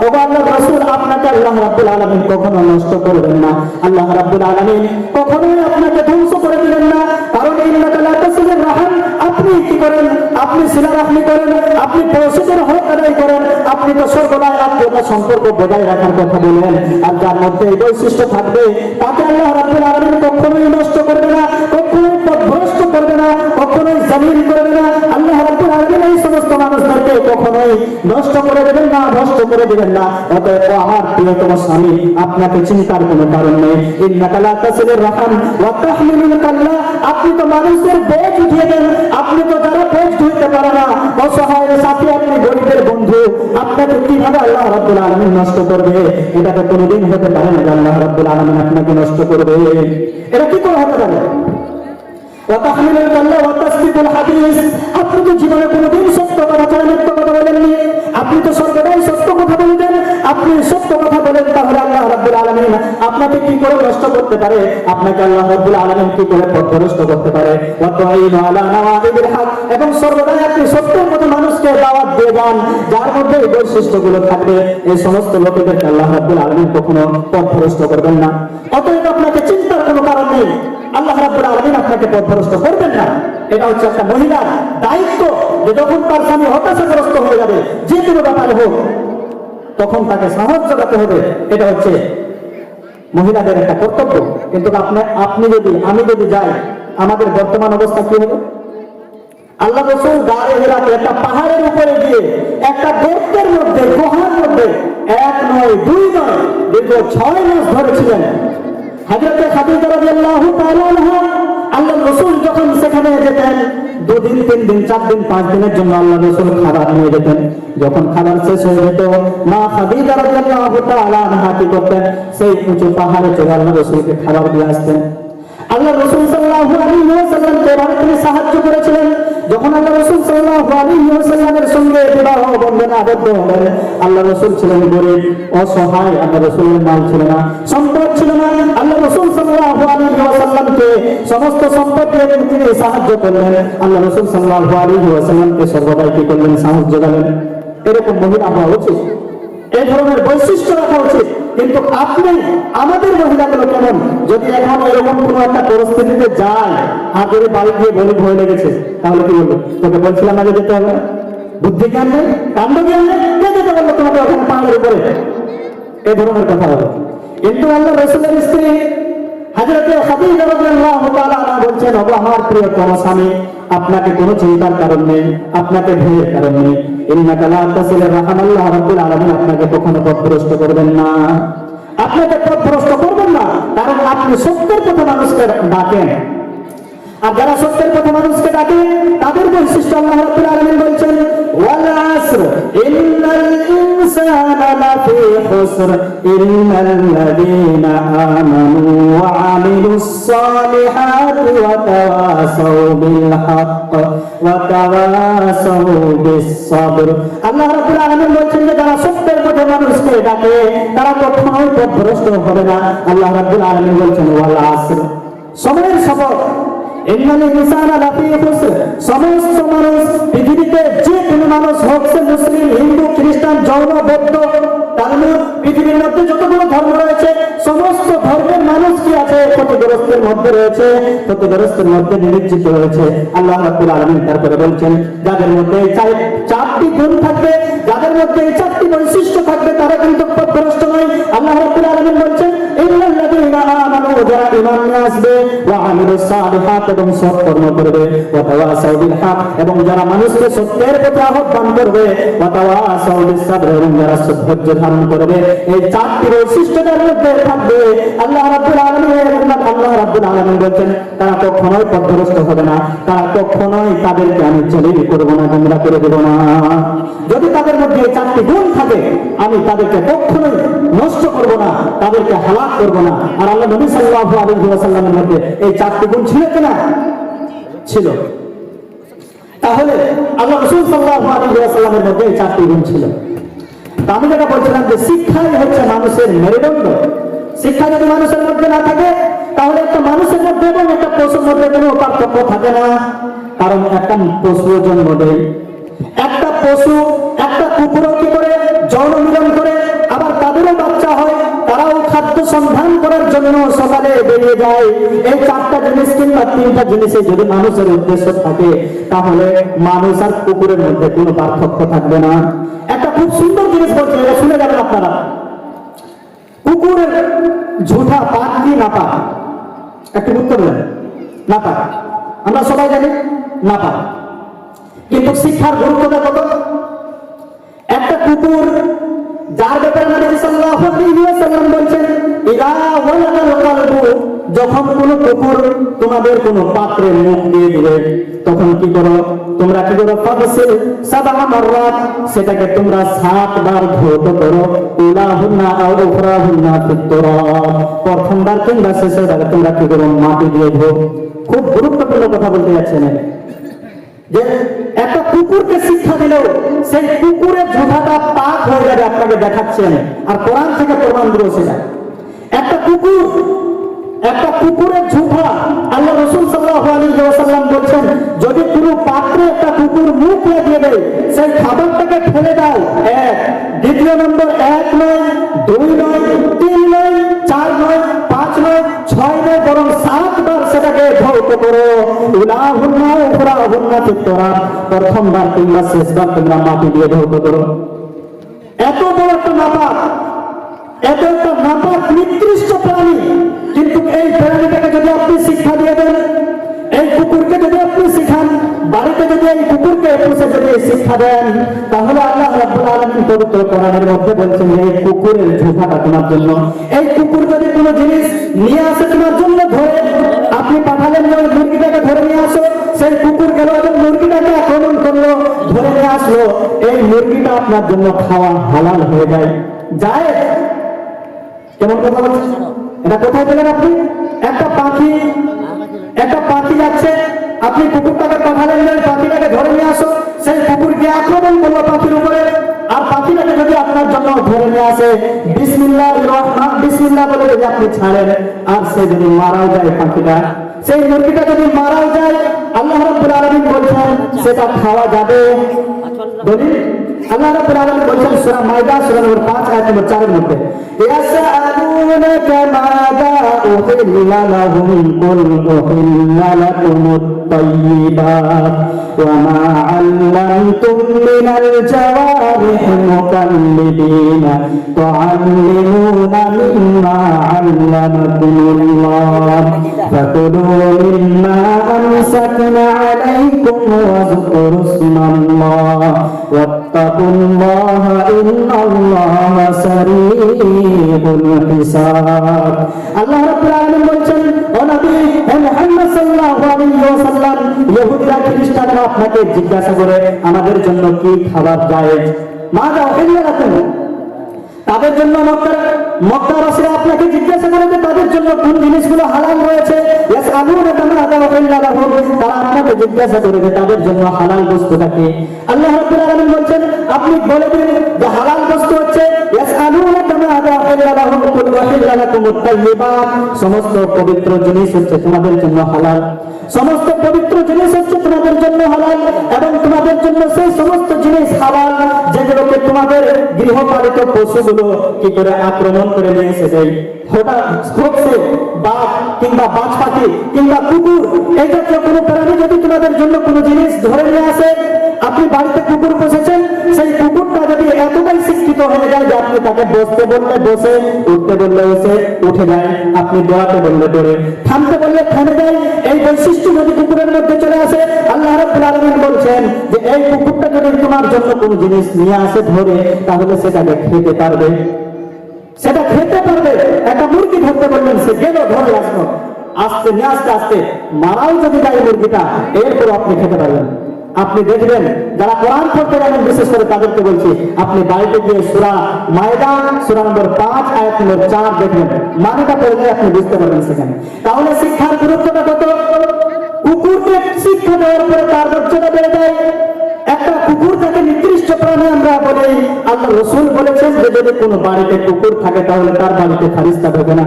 ও আল্লাহ রাসূল, আপনাকে আল্লাহ রাব্বুল আলামিন কখনো নষ্ট করবেন না। আল্লাহ রাব্বুল আলামিন কখনোই আপনাকে ধ্বংস করে দিবেন না। কারণ ইন্নাকা লা তাসিলুর রাহম, আপনি কি করেন? আপনি সিলারাহমি করেন, আপনি পরশুদের হক আদায় করেন, আপনি তো সর্বদা আত্মীয়তা সম্পর্ক বজায় রাখার কথা বলেন। আর যার মধ্যে এই বৈশিষ্ট্য থাকবে, তাকে আল্লাহ রাব্বুল আলামিন কখনোই নষ্ট করবে না, কখনোই পথভ্রষ্ট করবে না, কখনোই জালিম করবে না। আল্লাহ রাব্বুল আলামিন এই সমস্ত মানুষদেরকে কখনোই নষ্ট করে দেবেন না, ভ্রষ্ট করে দেবেন না। অতএব আমার প্রিয়তম স্বামী, আপনাকে চিন্তার কোনো কারণ নেই। ইন্নাকা লা তাসিলুর রাহম ওয়া তাহমিলুল কাল্লা, আপনি তো মানুষের বোঝ উঠিয়ে দেন। আপনি তো যারা বোঝ ধুইতে পারে না, অসহায়ের সাথে আপনি গরিবের বন্ধু, আপনাকে কিভাবে আল্লাহ রাব্বুল আলামিন নষ্ট করবে? এটা তো কোনোদিন হতে পারে না যে আল্লাহ রাব্বুল আলামিন আপনাকে নষ্ট করবে। এটা কি করে হতে পারে? ওয়াতাহমিলুল কাল্লা ওয়া তাসদিকুল হাদিস, আপনি তো জীবনে কোনোদিন সত্য কথা ছাড়া মিথ্যা কথা বলেননি। আপনি তো সর্বদাই সত্য কথা বলতেন। আপনি সত্য কথা বলেন, তাহলে আল্লাহ রাব্বুল আলামিন আপনাকে কি করে নষ্ট করতে পারে? আপনাকে আল্লাহ রাব্বুল আলামিন কি করে পথভ্রষ্ট করতে পারে? ওয়া তুঈনু আলা নাওয়াইবিল হক, এবং সর্বদাই আপনি সত্যের মতো মানুষকে দাওয়াত দিয়ে যান। যার মধ্যে এই বৈশিষ্ট্যগুলো থাকবে, এই সমস্ত লোকেদেরকে আল্লাহ রাব্বুল আলামিন কখনো পথভ্রষ্ট করবেন না। অতএব আপনাকে চিন্তার কোনো কারণ নেই, আল্লাহ রাব্বুল আলামিন আপনাকে পথভ্রষ্ট করবেন না। এটা হচ্ছে একটা মহিলার দায়িত্ব, যে যখন তার স্বামী হতাশাগ্রস্ত হয়ে যাবে, যে কোনো ব্যাপারে হোক, তখন তাকে সাহস যোগাতে হবে। এটা হচ্ছে মহিলাদের একটা কর্তব্য। কিন্তু আমি যদি যাই, আমাদের বর্তমান অবস্থা কি হবে? আল্লাহ রাসূল গায়ে হেরাতে একটা পাহাড়ের উপরে গিয়ে একটা গর্তের মধ্যে, গুহার মধ্যে 1 নয় 2 নয় দীর্ঘ 6 মাস ধরেছিলেন। হযরত খাদিজা রাদিয়াল্লাহু তাআলা আনহা, আল্লাহ রাসূল যখন সেখানে যেতেন, 2 দিন 3 দিন 4 দিন 5 দিনের জন্য আল্লাহ রাসূল খাবার নিয়ে যেতেন। যখন খাবার শেষ হয়ে যেত, মা খাদিজা রাদিয়াল্লাহু তাআলা আনহা কি করতেন? সেই উঁচু পাহাড়ে চড়ে আল্লাহ রাসূলকে খাবার দিয়ে আসতেন। আল্লাহ রাসূল সাল্লাল্লাহু আলাইহি ওয়াসাল্লামকে তিনি সাহায্য করেছিলেন। যখন আল্লাহ রাসূল সাল্লাল্লাহু আলাইহি ওয়াসাল্লামের সঙ্গে বিবাহ বন্ধনে আবদ্ধ হলেন, আল্লাহ রাসূল ছিলেন গরীব, অসহায়। আল্লাহ রাসূলের মাল ছিল না, সম্পদ ছিল না। আল্লাহ রাসূল সাল্লাল্লাহু আলাইহি ওয়াসাল্লামকে সমস্ত সম্পদ দিয়ে তিনি সাহায্য করলেন। আল্লাহ রাসূল সাল্লাল্লাহু আলাইহি ওয়াসাল্লামকে সর্বদাই কি করলেন? সাহস যোগালেন। এরকম মহিলা হওয়া উচিত, এই ধরনের বৈশিষ্ট্য রাখা উচিত। কিন্তু আপনি, আমাদের মহিলাগুলো কেমন? যদি এখন এরকম কোনো একটা পরিস্থিতিতে যায়, আগের বাড়ি গিয়ে বলে ভয় লেগেছে, তাহলে কি বলবো? তোকে বলছিলাম আগে যেতে হবে, বুদ্ধি জ্ঞান নেই, কাণ্ড জ্ঞান নেই, কে যেতে বললো তোমাকে ওখানে পাহাড়ের উপরে? এই ধরনের কথা হবে। কিন্তু আল্লাহ রাসূলের স্ত্রী হযরত খাদিজা রাদিয়াল্লাহু তাআলা আনহা বলছেন, ওগো আমার প্রিয়তম স্বামী, আপনাকে কোনো চিন্তার কারণ নেই, আপনাকে ভয়ের কারণ নেই। ইন্নাকা লা তাসিলুর রাহম, আল্লাহ রাব্বুল আলামিন আপনাকে কখনো পথভ্রষ্ট করবেন না, আপনাকে পথভ্রষ্ট করবেন না। কারণ আপনি সত্যের পথে মানুষকে ডাকেন। আর যারা সত্যের পথে মানুষকে ডাকে, তাদের বৈশিষ্ট্য আল্লাহ রাব্বুল আলামিন বলছেন, ওয়াল আসর ইন্নাল ইনসানা লাফি খুসর ইল্লাল্লাযীনা আমানু ওয়া আমিলুস সালিহাতি ওয়া তাওয়াসাউ বিল হক ওয়া তাওয়াসাউ বিস সাবর। আল্লাহ রাব্বুল আলামিন বলছেন যে যারা সত্যের পথে মানুষকে ডাকে, তারা কখনোই পথভ্রষ্ট হবে না। আল্লাহ রাব্বুল আলামিন বলছেন, ওয়াল আসর, সময়ের শপথ, ইন্নাল ইনসানা লাফি খুসর, সমস্ত মানুষ, পৃথিবীতে যে কোনো মানুষ হোক, সে মুসলিম, হিন্দু, খ্রিস্টান, জৈন, বৌদ্ধ, তালমুদ, পৃথিবীর মধ্যে যতগুলো ধর্ম রয়েছে, সমস্ত ধর্মের মানুষ কি আছে? ক্ষতিগ্রস্তের মধ্যে রয়েছে, ক্ষতিগ্রস্তের মধ্যে নিমজ্জিত রয়েছে। আল্লাহ রাব্বুল আলামিন তারপরে বলছেন, যাদের মধ্যে 4টি গুণ থাকবে, যাদের মধ্যে এই 4টি বৈশিষ্ট্য থাকবে, তারা কিন্তু পথভ্রষ্ট নয়। আল্লাহ রাব্বুল আলামিন বলছেন, ইল্লাল্লাযীনা আমানু, যারা ঈমান নিয়ে আসবে, ওয়া আমিলুস সালিহাত, এবং সৎ কর্ম করবে, ওয়া তাওয়াসাউ বিল হক, এবং যারা মানুষকে সত্যের পথে আহ্বান করবে, ওয়া তাওয়াসাউ বিস সাবর, এবং যারা ধৈর্য ধারণ করবে। এই 4টি বৈশিষ্ট্য যার মধ্যে থাকবে, আল্লাহ রাব্বুল আলামিন বলছেন, তারা কখনোই পথভ্রষ্ট হবে না, তারা কখনোই, তাদেরকে আমি জলিল করব না, গোমরা করে দেব না। যদি তাদের মধ্যে এই 4টি গুণ থাকে, আমি তাদেরকে কখনোই নষ্ট করব না, তাদেরকে হালাক করব না। আর আল্লাহ নবী সাল্লাল্লাহু আলাইহি ওয়াসাল্লামের মধ্যে এই 4টি গুণ ছিল কিনা? ছিল। তাহলে আল্লাহ রাসূল সাল্লাল্লাহু আলাইহি ওয়াসাল্লামের মধ্যে এই চারটি গুণ ছিল। তা আমি যেটা বলছিলাম যে শিক্ষাই হচ্ছে মানুষের মেরুদণ্ড। শিক্ষা যদি মানুষের মধ্যে না থাকে তাহলে একটা মানুষের মধ্যে এবং একটা পশুর মধ্যে কোনো পার্থক্য থাকে না। কারণ একটা পশু জন্ম দেয়, একটা পশু একটা কুকুরও কি করে যৌন মিলন করে, আবার তাদেরও বাচ্চা হয়, তারাও খাদ্য সন্ধান করার জন্য সকালে বেরিয়ে যায়। এই চারটা জিনিস কিংবা তিনটা জিনিসে যদি মানুষের উদ্দেশ্য থাকে তাহলে মানুষ আর কুকুরের মধ্যে কোনো পার্থক্য থাকবে না। একটা খুব সুন্দর জিনিস বলছে, এটা শুনে যাবেন আপনারা। কুকুরের ঝুঠা পাক কি না পাক? একটু উত্তর দেন। না পাক, আমরা সবাই জানি না পাক। কিন্তু শিক্ষার গুরুত্বটা কত? একটা কুকুর যার ব্যাপারে নবী সাল্লাল্লাহু আলাইহি ওয়াসাল্লাম বলছেন, ইদা ওয়ালাদাল কালবু, যখন কোন কুকুর তোমাদের কোন পাত্রে মুখ দিয়ে দিবে তখন কি করো তোমরা? কি করো? ফাগসিল সাবআ মাররাত, সেটাকে তোমরা 7 বার ধৌত করো। উলাহুন্না আও উখরাহুন্না ফিত তুরাব, প্রথমবার কিংবা শেষবার তোমরা কি করো? মাটি দিয়ে ধো। খুব গুরুত্বপূর্ণ কথা বলতে যাচ্ছেন যে একটা কুকুরকে শিক্ষা দিলেও সেই কুকুরের ঝুঁটাটা পাক হয়ে যাবে, আপনাকে দেখাচ্ছেন। আর কোরআন থেকে প্রমাণ দিল সেটা। একটা কুকুরের ঝুঁটা, আল্লাহ রাসূল সাল্লাল্লাহু আলাইহি ওয়াসাল্লাম বলছেন, যদি পুরো পাত্রে একটা কুকুর মুখ লাগিয়ে দেয়, সেই খাবারটাকে ফেলে দাও। এক, দ্বিতীয় নম্বর 1 নয়, 2 নয়, 3 নয়, 4 নয়, 5 নয়, 6 নয়, বরং 7 বার সেটাকে ধৌত করো। উলাহুন্না উখরাহুন্না ফিত তুরাব, প্রথমবার কিংবা শেষবার তোমরা মাটি দিয়ে ধৌত করো। এত বড় একটা নাপাক, এত একটা নাপাক নিকৃষ্ট প্রাণী, কিন্তু এই প্রাণীটাকে যদি আপনি শিক্ষা দিয়ে দেন, এই কুকুরকে যদি আপনি শিখান, বাড়িতে যদি এই কুকুরকে পুষে যদি শিক্ষা দেন, তাহলে আল্লাহ রাব্বুল আলামিন পবিত্র কোরআনের মধ্যে বলছেন এই কুকুরের ঝুঁটাটা তোমার জন্য। এই কুকুর যদি কোনো জিনিস নিয়ে আসে তোমার জন্য ধরে, আপনি পাঠালেন যে ওই মুরগিটাকে ধরে নিয়ে আসো, সেই কুকুর গেল এবং মুরগিটাকে আক্রমণ করলো, ধরে নিয়ে আসলো, এই মুরগিটা আপনার জন্য খাওয়া হালাল হয়ে যায়। কেমন কথা বলছেন? এটা কোথায় পেলেন আপনি? একটা পাখি যাচ্ছে, আপনি কুকুরটাকে পাঠালেন যে পাখিটাকে ধরে নিয়ে আসো, সেই কুকুর গিয়ে আক্রমণ করলো পাখির উপরে, আর পাখিটাকে যদি আপনার জন্য ধরে নিয়ে আসে, বিসমিল্লাহির রহমান বিসমিল্লাহ বলে যদি আপনি ছাড়েন, আর সে যদি মারাও যায় পাখিটা, সেই মুরগিটা যদি মারাও যায়, আল্লাহ রাব্বুল আলামিন বলছেন সেটা খাওয়া যাবে। বলি আল্লাহ রাব্বুল আলামিন বলছেন সূরা মাইদা সূরা নম্বর 5 আয়াত নম্বর 4 এর মধ্যে, ইয়াসআলুনাকা মাযা উহিল্লা লাহুম কুল উহিল্লা লাকুমুত তাইয়্যিবাত ওয়া মা আল্লামতুম মিনাল জাওয়ারিহি মুকাল্লিবিনা তুআল্লিমুনা মিম্মা আল্লামাকুমুল্লাহ ফাকুলু মিম্মা আমসাকনা আলাইকুম ওয়াযকুরু ইসমাল্লাহ ওয়াত্তাকুল্লাহা ইন্নাল্লাহা সারিউল হিসাব। আল্লাহ রাব্বুল আলামিন বলছেন, ও নবী মুহাম্মদ সাল্লাল্লাহু আলাইহি ওয়াসাল্লাম, ইহুদিরা খ্রিস্টানরা আপনাকে জিজ্ঞাসা করে আমাদের জন্য কি খাবার জায়েজ, মাযা উহিল্লা লাকুম, তাদের জন্য মক্কাবাসীরা আপনাকে জিজ্ঞাসা করে যে তাদের জন্য কোন জিনিসগুলো হালাল রয়েছে। ইয়াসআলুনাকা মাযা উহিল্লা লাহুম, তারা আপনাকে জিজ্ঞাসা করে যে তাদের জন্য হালাল বস্তুটা কি। আল্লাহ রাব্বুল আলামিন বলছেন আপনি বলে দিন যে হালাল বস্তু হচ্ছে ইয়াসআলুনাকা মাযা উহিল্লা লাহুম কুল উহিল্লা লাকুমুত তাইয়্যিবাত, সমস্ত পবিত্র জিনিস হচ্ছে তোমাদের জন্য হালাল, সমস্ত পবিত্র জিনিস হচ্ছে তোমাদের জন্য হালাল, এবং তোমাদের জন্য সেই সমস্ত জিনিস হালাল যেগুলোকে তোমাদের গৃহপালিত পশুগুলো কি করে আক্রমণ করে নিয়ে এসে দেয়। হঠাৎ হচ্ছে বাঘ কিংবা বাজ পাখি কিংবা কুকুর, এই জাতীয় কোনো প্রাণী যদি তোমাদের জন্য কোনো জিনিস ধরে নিয়ে আসে, আপনি বাড়িতে কুকুর পুষেছেন, সেই কুকুরটা যদি এতটাই শিক্ষিত হয়ে যায় যে আপনি তাকে বসতে বললে বসে, উঠতে বললে বসে উঠে যায়, আপনি দৌড়াতে বললে দৌড়ে, থামতে বললে থেমে যায়, এই বৈশিষ্ট্য যদি কুকুরের মধ্যে চলে আসে, আল্লাহ রাব্বুল আলামিন বলছেন যে এই কুকুরটা যদি তোমার জন্য কোনো জিনিস নিয়ে আসে ধরে, তাহলে সেটাকে খেতে পারবে, সেটা খেতে পারবে। একটা মুরগি ধরতে বললেন, সে গেল ধরে আসলো, আস্তে নিয়ে আস্তে আস্তে মারাও যদি যায় মুরগিটা, এরপর আপনি খেতে পারবেন। আপনি দেখবেন যারা কোরআন পড়তে জানেন, বিশেষ করে তাদেরকে বলছি, আপনি বাড়িতে গিয়ে সূরা মাইদা সূরা নম্বর 5 আয়াত নম্বর 4 দেখবেন, মানেটা পড়লে আপনি বুঝতে পারবেন সেখানে। তাহলে শিক্ষার গুরুত্বটা কত? কুকুর কুকুরকে শিক্ষা দেওয়ার পরে তার মর্যাদা বেড়ে যায়। একটা কুকুর তাকে নিকৃষ্ট প্রাণী আমরা বলি, আল্লাহ রাসূল বলেছেন যে যদি কোনো বাড়িতে কুকুর থাকে তাহলে তার বাড়িতে ফেরেশতা ঢোকে না।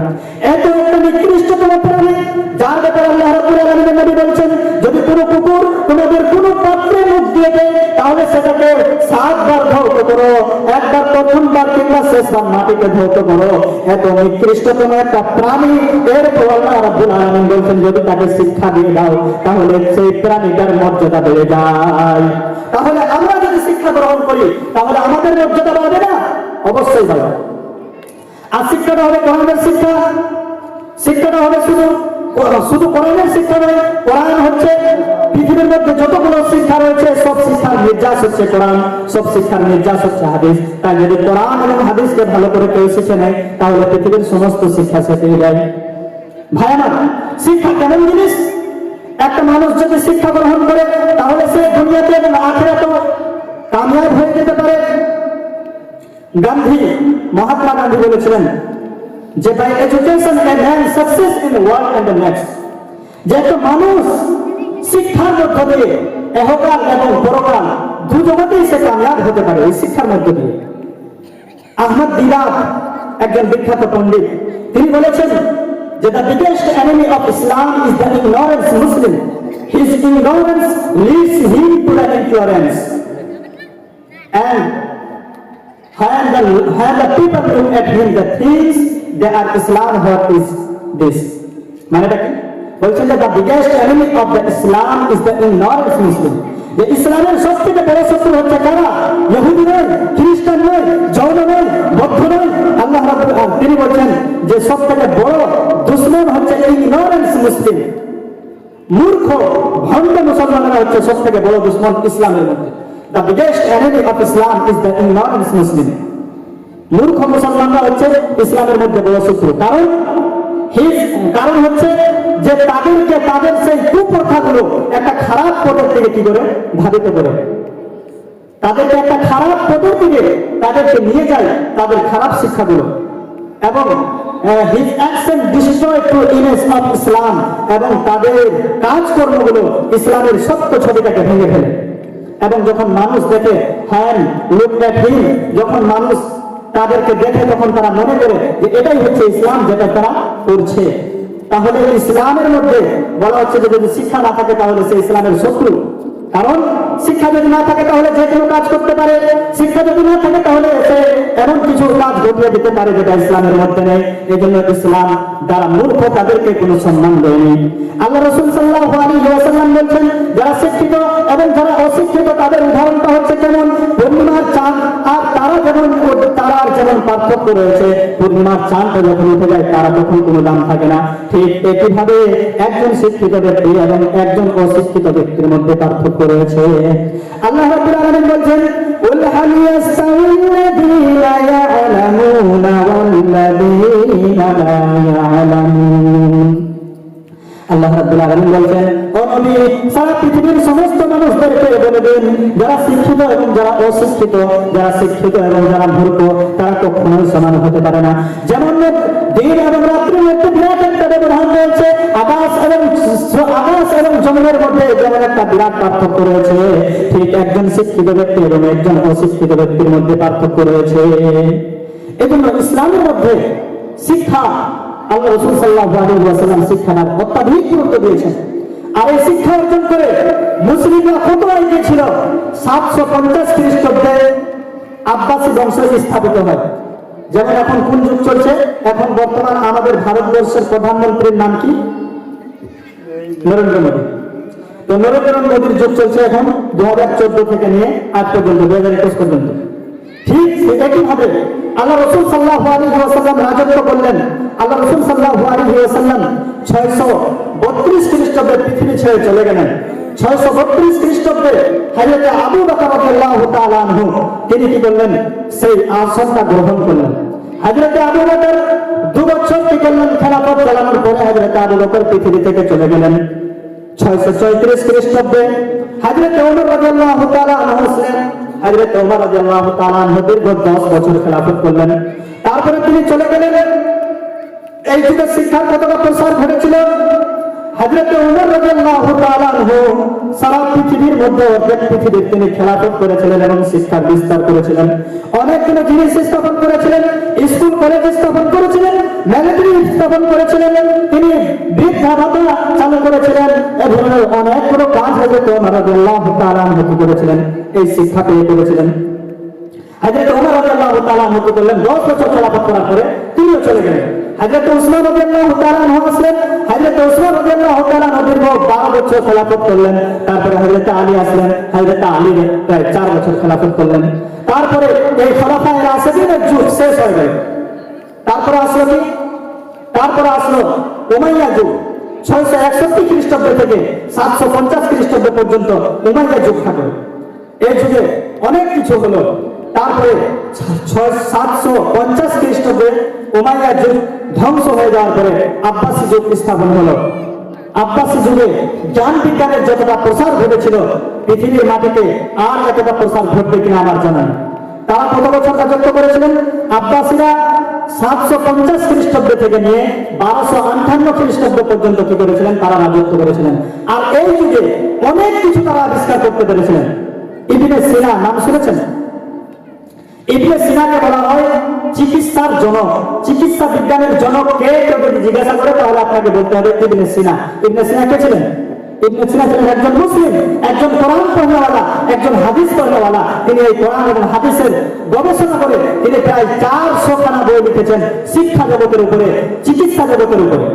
এত একটা নিকৃষ্টতম প্রাণী যার ব্যাপারে আল্লাহ রাব্বুল আলামিন নবী বলেছেন যদি কোনো কুকুর তোমাদের কোনো পাত্রে মুখ দিয়ে দেয় তাহলে সেটাকে 7 বার ধৌত করো, একবার প্রথমবার কিংবা শেষবার মাটিতে ধৌত করো। এত নিকৃষ্টতম একটা প্রাণী, এরপর আল্লাহ রাব্বুল আলামিন বলেছেন যদি তাকে শিক্ষা দিয়ে দাও তাহলে সেই প্রাণীটার মর্যাদা বেড়ে যায়। তাহলে আমরা যদি শিক্ষা গ্রহণ করি তাহলে আমাদের মর্যাদা বাড়বে না? অবশ্যই বাড়বে। আর শিক্ষাটা হবে কোরআনের শিক্ষা। শিক্ষাটা হবে শুধু কোরআনের শিক্ষা নয়, কোরআন হচ্ছে পৃথিবীর মধ্যে যতগুলো শিক্ষা রয়েছে সব শিক্ষার নির্যাস হচ্ছে কোরআন, সব শিক্ষার নির্যাস হচ্ছে হাদিস। তাই যদি কোরআন এবং হাদিসকে ভালো করে কেউ শিখে নেয় তাহলে পৃথিবীর সমস্ত শিক্ষা সে পেয়ে যায়। ভাই আমার, শিক্ষা কেমন জিনিস? একটা মানুষ যদি শিক্ষা গ্রহণ করে তাহলে সে দুনিয়াতে এবং আখিরাতেও কামিয়াব হয়ে যেতে পারে। মহাত্মা গান্ধী বলেছিলেন যে by education a man success in the world and the next, যে একটা মানুষ শিক্ষার মধ্য দিয়ে ইহকাল এবং পরকাল দু জগতেই সে কামিয়াব হতে পারে এই শিক্ষার মধ্য দিয়ে। আহমদ দিদার একজন বিখ্যাত পণ্ডিত, তিনি বলেছেন যে the biggest enemy of Islam is the ignorant Muslim. His ignorance leads him to the ignorance. And when the people look at him, the things they are Islam, what is this? মানেটা কি? বলছেন যে the biggest enemy of the Islam is the ignorant Muslim. যে ইসলামের সবথেকে বড় শত্রু হচ্ছে কারা? ইহুদি নয়, খ্রিস্টান নয়, জৈন নয়, বৌদ্ধ নয়। আল্লাহ রাব্বুল আলামিন তিনি বলেন যে সবথেকে বড় দুশমন হচ্ছে ইগনোরেন্স মুসলিম। মূর্খ ভণ্ড মুসলমানরা হচ্ছে সবথেকে বড় দুশমন ইসলামের মধ্যে। The biggest enemy of Islam is the ignorant Muslim. মূর্খ মুসলমানরা হচ্ছে ইসলামের মধ্যে বড় শত্রু। কারণ হচ্ছে যে তাদেরকে তাদের সেই কুপ্রথাগুলো একটা খারাপ পথের দিকে কি করে ধাবিত করে, তাদেরকে একটা খারাপ পথের দিকে তাদেরকে নিয়ে যায় তাদের খারাপ শিক্ষাগুলো। এবং his action destroy true image of Islam, এবং তাদের কাজকর্মগুলো ইসলামের সত্য ছবিটাকে ভেঙে ফেলে। এবং যখন মানুষ দেখে look at him, যখন মানুষ তাদেরকে দেখে তখন তারা মনে করে যে এটাই হচ্ছে ইসলাম যেটা তারা করছে। তাহলে ইসলামের মধ্যে বলা হচ্ছে যে যদি শিক্ষা না থাকে তাহলে সে ইসলামের শত্রু। কারণ শিক্ষা যদি না থাকে তাহলে যে কোনো কাজ করতে পারে, শিক্ষা যদি না থাকে তাহলে সে এমন কিছু কাজ ঘটিয়ে দিতে পারে যেটা ইসলামের মধ্যে নেই। এই জন্য ইসলাম যারা মূর্খ তাদেরকে কোনো সম্মান দেয়নি। আল্লাহ রাসূল সাল্লাল্লাহু আলাইহি ওয়াসাল্লাম বলেছেন যারা শিক্ষিত এবং যারা অশিক্ষিত তাদের উদাহরণটা হচ্ছে কেমন? পূর্ণিমার চাঁদ আর তারা তারার যেমন পার্থক্য রয়েছে, পূর্ণিমার চাঁদটা যখন উঠে যায় তারা তখন কোনো দাম থাকে না। ঠিক একইভাবে একজন শিক্ষিত ব্যক্তি এবং একজন অশিক্ষিত ব্যক্তির মধ্যে পার্থক্য রয়েছে। আল্লাহ রাব্বুল আলামিন বলেন কুল হাল ইয়াস্তাউল্লাযীনা ইয়া'লামুনা ওয়াল্লাযীনা লা ইয়া'লামুন। আল্লাহ রাব্বুল আলামিন বলেন ও নবী সারা পৃথিবীর সমস্ত মানুষদেরকে বলে দিন যারা শিক্ষিত এবং যারা অশিক্ষিত, যারা শিক্ষিত এবং যারা মূর্খ তারা কখনোই সমান হতে পারে না। যেমন দিন এবং রাত্রির মধ্যে বিরাট একটা ব্যবধান রয়েছে, আকাশ এবং জমিনের মধ্যে যেমন একটা বিরাট পার্থক্য রয়েছে, ঠিক একজন শিক্ষিত ব্যক্তি এবং একজন অশিক্ষিত ব্যক্তির মধ্যে পার্থক্য রয়েছে। এজন্য ইসলামের মধ্যে শিক্ষা আল্লাহ রাসূল সাল্লাল্লাহু আলাইহি ওয়াসাল্লাম শিক্ষার অত্যাধিক গুরুত্ব দিয়েছেন। আর এই শিক্ষা অর্জন করে মুসলিমরা কত এগিয়ে ছিল। 750 খ্রিস্টাব্দে আব্বাসী বংশ স্থাপিত হয়। যেমন এখন কোন যুগ চলছে? এখন বর্তমান আমাদের ভারতবর্ষের প্রধানমন্ত্রীর নাম কি? নরেন্দ্র মোদী। তো নরেন্দ্র মোদীর যুগ চলছে এখন 2014 থেকে নিয়ে আজ পর্যন্ত 2021 পর্যন্ত। ঠিক একইভাবে আল্লাহ রাসূল সাল্লাল্লাহু আলাইহি ওয়াসাল্লাম রাজত্ব করলেন। আল্লাহ রাসূল সাল্লাল্লাহু আলাইহি ওয়াসাল্লাম 632 খ্রিস্টাব্দে পৃথিবী ছেড়ে চলে গেলেন। 632 খ্রিস্টাব্দে হযরত আবু বকর রাদিয়াল্লাহু তাআলা আনহু তিনি কি করলেন? সেই আসনটা গ্রহণ করলেন। হযরত আবু বকর 2 বছর কি করলেন? খেলাফত চালানোর পরে হযরত আবু বকর পৃথিবী থেকে চলে গেলেন। 634 খ্রিস্টাব্দে হযরত ওমর রাদিয়াল্লাহু তাআলা আনহু ছিলেন। হযরত ওমর রাদিয়াল্লাহু তাআলা আনহু দীর্ঘ 10 বছর খেলাফত করলেন। তারপরে তিনি চলে গেলেন। এই যুগে শিক্ষার কতটা প্রসার ঘটেছিল। হযরত উমর রাদিয়াল্লাহু তাআলা আনহু সারা পৃথিবীর মধ্যে অর্ধেক পৃথিবীর তিনি খেলাফত করেছিলেন এবং শিক্ষার বিস্তার করেছিলেন। অনেকগুলো জিনিস স্থাপন করেছিলেন, স্কুল কলেজ স্থাপন করেছিলেন, মিলিটারি স্থাপন করেছিলেন, তিনি বৃদ্ধা ভাতা চালু করেছিলেন। এভাবে অনেকগুলো কাজ হযরত উমর রাদিয়াল্লাহু তাআলা আনহু করেছিলেন, এই শিক্ষা পেয়ে করেছিলেন। হযরত উমর রাদিয়াল্লাহু তাআলা আনহু করলেন 10 বছর খেলাফত করার পরে তিনিও চলে গেলেন। হযরত উসমান রাদিয়াল্লাহু তাআলা আনহু আসলেন, হযরত উসমান রাদিয়াল্লাহু তাআলা আনহু 12 বছর খেলাফত করলেন। তারপরে হযরত আলী আসলেন, হযরত আলী প্রায় 4 বছর খেলাফত করলেন। তারপরে এই খলিফায়ে রাশিদিনের যুগ শেষ হয়ে গেল। তারপরে আসলো কি? তারপরে আসলো উমাইয়া যুগ। 661 খ্রিস্টাব্দ থেকে 750 খ্রিস্টাব্দ পর্যন্ত উমাইয়া যুগ থাকে। এই যুগে অনেক কিছু হলো। তারপরে 750 খ্রিস্টাব্দে উমাইয়া যুগ ধ্বংস হয়ে যাওয়ার পরে আব্বাসী যুগ স্থাপন হলো। আব্বাসী যুগে জ্ঞান বিজ্ঞানের যতটা প্রসার ঘটেছিল পৃথিবীর মাটিতে আর এতটা প্রসার ঘটবে কিনা আমার জানা নেই। তারা কত বছর রাজত্ব করেছিলেন? আব্বাসীরা 750 খ্রিস্টাব্দ থেকে নিয়ে 1258 খ্রিস্টাব্দ পর্যন্ত কি করেছিলেন? তারা রাজত্ব করেছিলেন। আর এই যুগে অনেক কিছু তারা আবিষ্কার করতে পেরেছিলেন। ইবনে সিনা নাম শুনেছেন? ইবনে সিনাকে বলা হয় চিকিৎসার জনক। চিকিৎসা বিজ্ঞানের জনক কে কেউ যদি জিজ্ঞাসা করে তাহলে আপনাকে বলতে হবে ইবনে সিনা। ইবনে সিনা কে ছিলেন? ইবনে সিনা ছিলেন একজন মুসলিম, একজন কোরআন পড়নেওয়ালা, একজন হাদিস পড়নেওয়ালা। তিনি এই কোরআন এবং হাদিসের গবেষণা করে তিনি প্রায় 400 খানা বই লিখেছেন শিক্ষা জগতের উপরে, চিকিৎসা জগতের উপরে।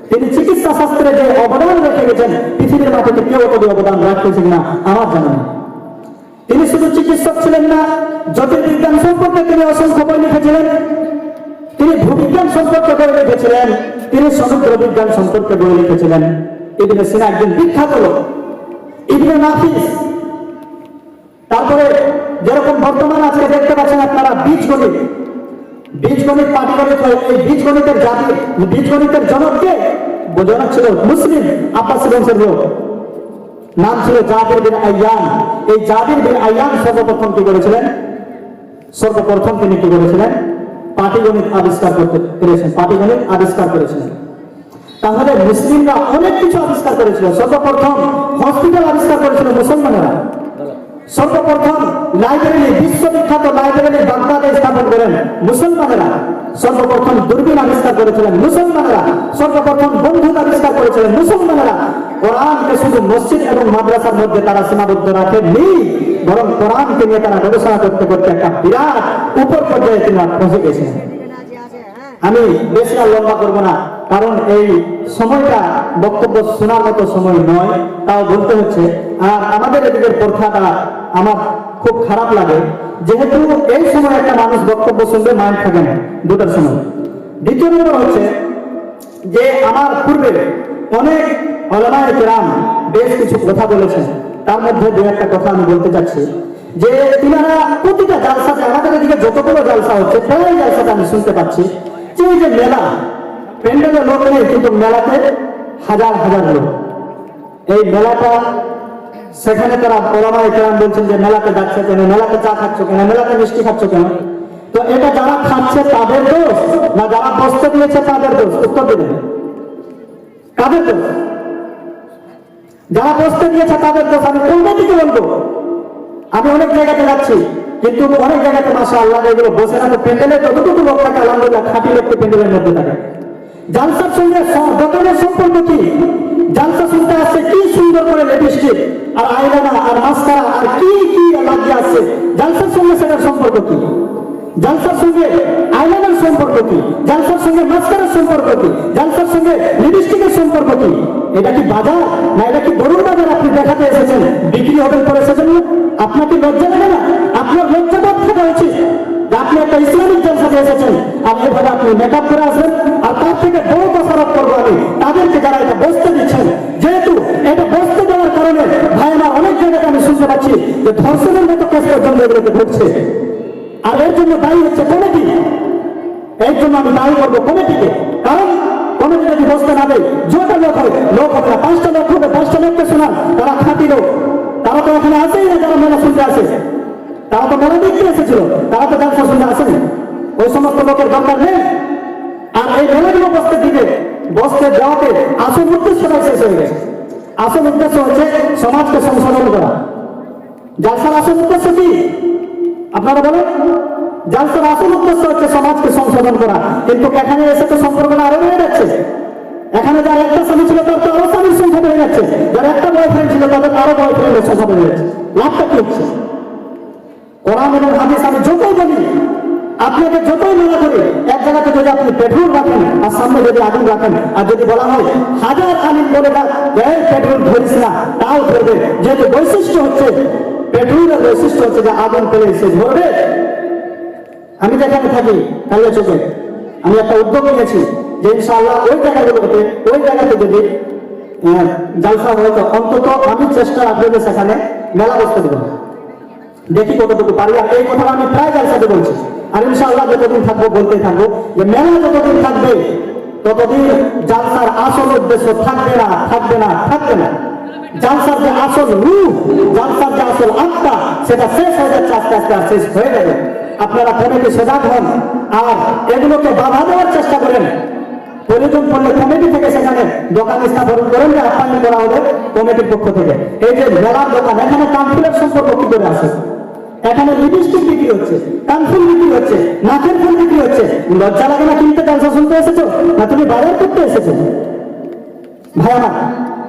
তিনি চিকিৎসা শাস্ত্রে যে অবদান রেখে গেছেন পৃথিবীর মাটিতে কেউ কবি অবদান রাখতেছেন না আমার জানা নেই। তিনি শুধু চিকিৎসক ছিলেন না, জ্যোতির্বিজ্ঞান সম্পর্কে তিনি অসংখ্য বই লিখেছিলেন, তিনি ভূবিজ্ঞান সম্পর্কে বই লিখেছিলেন, তিনি সমুদ্র বিজ্ঞান সম্পর্কে বই লিখেছিলেন। ইবনে সিনা একজন বিখ্যাত লোক। ইবনে নাফিস, তারপরে যেরকম বর্তমান আজকে দেখতে পাচ্ছেন আপনারা বীজগণিত, বীজগণিত পাটিগণিত, এই বীজগণিতের জাতি, বীজগণিতের জনককে জনক ছিল মুসলিম আব্বাসী বংশের লোক, নাম ছিল জাবির বিন আইয়ান। এই জাবির বিন আইয়ান সর্বপ্রথম কি করেছিলেন? সর্বপ্রথম তিনি কি করেছিলেন? পাটিগণিত আবিষ্কার করতে পেরেছেন, পাটিগণিত আবিষ্কার করেছিলেন। তাহলে মুসলিমরা অনেক কিছু আবিষ্কার করেছিল। সর্বপ্রথম হসপিটাল আবিষ্কার করেছিল মুসলমানেরা। সর্বপ্রথম লাইব্রেরি, বিশ্ববিখ্যাত লাইব্রেরি বাগদাদে স্থাপন করেন মুসলমানেরা। সর্বপ্রথম দূরবীন আবিষ্কার করেছিলেন মুসলমানেরা। সর্বপ্রথম বন্দুক আবিষ্কার করেছিলেন মুসলমানেরা। কোরআনকে শুধু মসজিদ এবং মাদ্রাসার মধ্যে তারা সীমাবদ্ধ রাখেননি, বরং কোরআনকে নিয়ে তারা গবেষণা করতে করতে একটা বিরাট উপর পর্যায়ে তিনি পৌঁছে গেছেন। আমি বেশি আর লম্বা করবো না, কারণ এই সময়টা বক্তব্য শোনার মতো সময় নয়, তাও বলতে হচ্ছে। আর আমাদের এদিকের প্রথাটা আমার খুব খারাপ লাগে, যেহেতু এই সময় একটা মানুষ বক্তব্য শুনবে মাইন্ড থাকে না 2টার সময়। দ্বিতীয় নম্বর হচ্ছে যে আমার পূর্বে অনেক উলামায়ে কেরাম বেশ কিছু কথা বলেছেন, তার মধ্যে 2-1টা কথা আমি বলতে চাচ্ছি। যে তিনারা প্রতিটা জালসাতে, আমাদের এদিকে যতগুলো জালসা হচ্ছে প্রায় জালসাতে আমি শুনতে পাচ্ছি যে ওই যে মেলা, প্যান্ডেলে লোক নেই কিন্তু মেলাতে হাজার হাজার লোক। এই মেলাটা, সেখানে তারা উলামায়ে কেরাম বলছেন যে মেলাতে যাচ্ছে কেন, মেলাতে চা খাচ্ছ কেন, মেলাতে মিষ্টি খাচ্ছ কেন? তো এটা যারা খাচ্ছে তাদের দোষ না যারা বসতে দিয়েছে তাদের দোষ? উত্তর দেবেন, কাদের দোষ? যারা বসতে দিয়েছে তাদের দোষ। আমি কোনটা দিকে বলবো? আমি অনেক জায়গাতে যাচ্ছি, কিন্তু অনেক জায়গাতে মাশাআল্লাহ এগুলো বসে না, তো প্যান্ডেলে যতটুকু লোক থাকে আলহামদুলিল্লাহ খাঁটি লোককে প্যান্ডেলের মধ্যে থাকে। জালসার সঙ্গে দোকানের সম্পর্ক কি? জালসা শুনতে আসছে কি সুন্দর করে লিপস্টিক আর আইলানা আর মাস্কারা আর কি কি লাগিয়ে আসছে, জালসার সঙ্গে সেটার সম্পর্ক কি? জালসার সঙ্গে আইলানার সম্পর্ক কি? জালসার সঙ্গে মাস্কারার সম্পর্ক কি? জালসার সঙ্গে লিপস্টিকের সম্পর্ক কি? এটা কি বাজার না এটা কি গরুর বাজার? আপনি দেখাতে এসেছেন, বিক্রি হোটেল করে এসেছেন না? আপনাকে লজ্জা লাগে না? আপনার লজ্জাবোধ থাকা উচিত। আপনি একটা ইসলামিক জালসাতে এসেছেন আর এভাবে আপনি মেকআপ করে আসবেন। আর তার থেকে বড় দোষারোপ করবো আমি তাদেরকে যারা এটা বসতে দিচ্ছেন, যেহেতু এটা বসতে দেওয়ার কারণে ভাই আমার অনেক জায়গাতে আমি শুনতে পাচ্ছি যে ধর্ষণের মতো কেস পর্যন্ত এগুলোকে ঘটছে। আর এর জন্য দায়ী হচ্ছে কমিটি। এর জন্য আমি দায়ী করবো কমিটিকে, কারণ কমিটি যদি বসতে না দেয়, যটা লোক হয়, লোক হবে না, 5টা লোক হবে, 5টা লোককে শোনান, তারা খাঁটি লোক। তারা তো এখানে আসেই না, যারা মেলা শুনতে আসে, তারা তো মেলা দেখতে এসেছিল, তারা তো জালসা শুনতে আসেনি। ওই সমস্ত লোকের দরকার নেই। আর এই মেলাগুলো বসতে দিবে বসতে দেওয়াতে আসল উদ্দেশ্যটাই শেষ হয়ে গেছে। আসল উদ্দেশ্য হচ্ছে সমাজকে সংশোধন করা। জালসার আসল উদ্দেশ্য কি আপনারা বলেন? জালসার আসল উদ্দেশ্য হচ্ছে সমাজকে সংশোধন করা, কিন্তু এখানে এসে তো সম্পর্কটা আরো বেড়ে যাচ্ছে। এখানে যার একটা স্বামী ছিল তার তো আরো স্বামীর সংখ্যা বেড়ে যাচ্ছে, যার একটা বয়ফ্রেন্ড ছিল তাদের আরো বয়ফ্রেন্ডের সংখ্যা বেড়ে যাচ্ছে। লাভটা কি হচ্ছে? কোরআন এবং হাদিস আমি যতই বলি, আপনাকে যতই মনে করি, এক জায়গাতে যদি আপনি পেট্রোল রাখেন আর সামনে যদি আগুন রাখেন, আর যদি বলা হয় হাজার আলিম বলে পেট্রোল ধরিস না, তাও ধরবে। যেহেতু বৈশিষ্ট্য হচ্ছে পেট্রোলের বৈশিষ্ট্য হচ্ছে যে আগুন পেলে সে ধরবে। আমি যেখানে থাকি কালিয়া চোখে আমি একটা উদ্যোগ নিয়েছি যে ইনশাআল্লাহ ওই জায়গাগুলোতে যদি জালসা হয় তো অন্তত আমি চেষ্টা রাখবো যে সেখানে মেলা বসতে দেবো, দেখি কতটুকু পারি। আর এই কথা আমি প্রায় জালসাতে বলছি, আর ইনশাআল্লাহ যতদিন থাকবো বলতেই থাকবো যে মেলা যতদিন থাকবে ততদিন জালসার আসল উদ্দেশ্য থাকবে না। জালসার যে আসল রূপ, জালসার যে আসল আত্মা, সেটা শেষ হয়ে যাচ্ছে, আস্তে আস্তে শেষ হয়ে যাবে। আপনারা কমিটি সজাগ হন আর এগুলোকে বাধা দেওয়ার চেষ্টা করেন। প্রয়োজন পড়লে কমিটি থেকে সেখানে দোকান স্থাপন করেন, যে আপ্যায়ন করা হবে কমিটির পক্ষ থেকে। এই যে মেলার দোকান, এখানে কানফুলের সম্পর্ক কি করে আসে? এখানে লিপস্টিক বিক্রি হচ্ছে, কানফুল বিক্রি হচ্ছে, নাকের ফুল বিক্রি হচ্ছে। লজ্জা লাগে না কিনতে? জালসা শুনতে এসেছো না তুমি বাজার করতে এসেছো? ভাই আমার,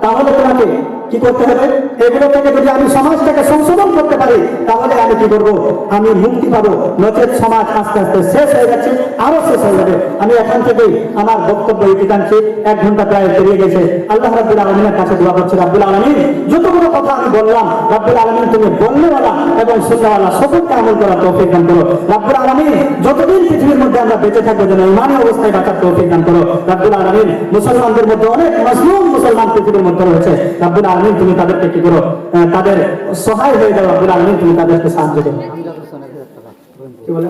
তাহলে তোমাকে কি করতে হবে? এগুলো থেকে যদি আমি সমাজটাকে সংশোধন করতে পারি তাহলে আমি কি করবো? আমি মুক্তি পাবো। নচেত সমাজ আস্তে আস্তে শেষ হয়ে যাচ্ছে, আরো শেষ হয়ে যাবে। আমি এখান থেকেই আমার বক্তব্য টানছি, 1 ঘন্টা প্রায় পেরিয়ে গেছে। আল্লাহ রাব্বুল আলামিনের কাছে দোয়া করছি, রাব্বুল আলামিন যতগুলো কথা আমি বললাম, রাব্বুল আলামিন তুমি বলনেওয়ালা এবং শুননেওয়ালা সকলকে আমল করার তৌফিক দান করো। রাব্বুল আলামিন যতদিন পৃথিবীর মধ্যে আমরা বেঁচে থাকবো যেন ঈমানী অবস্থায় বাঁচার তৌফিক দান করো। রাব্বুল আলামিন মুসলমানদের মধ্যে অনেক মাজলুম মুসলমান পৃথিবীর মধ্যে রয়েছে, রাব্বুল আলামিন তুমি তাদেরকে কি করো? তাদের সহায় হয়ে যাও। রাব্বুল আলামিন তুমি তাদেরকে সাহায্য করো। কি বলে?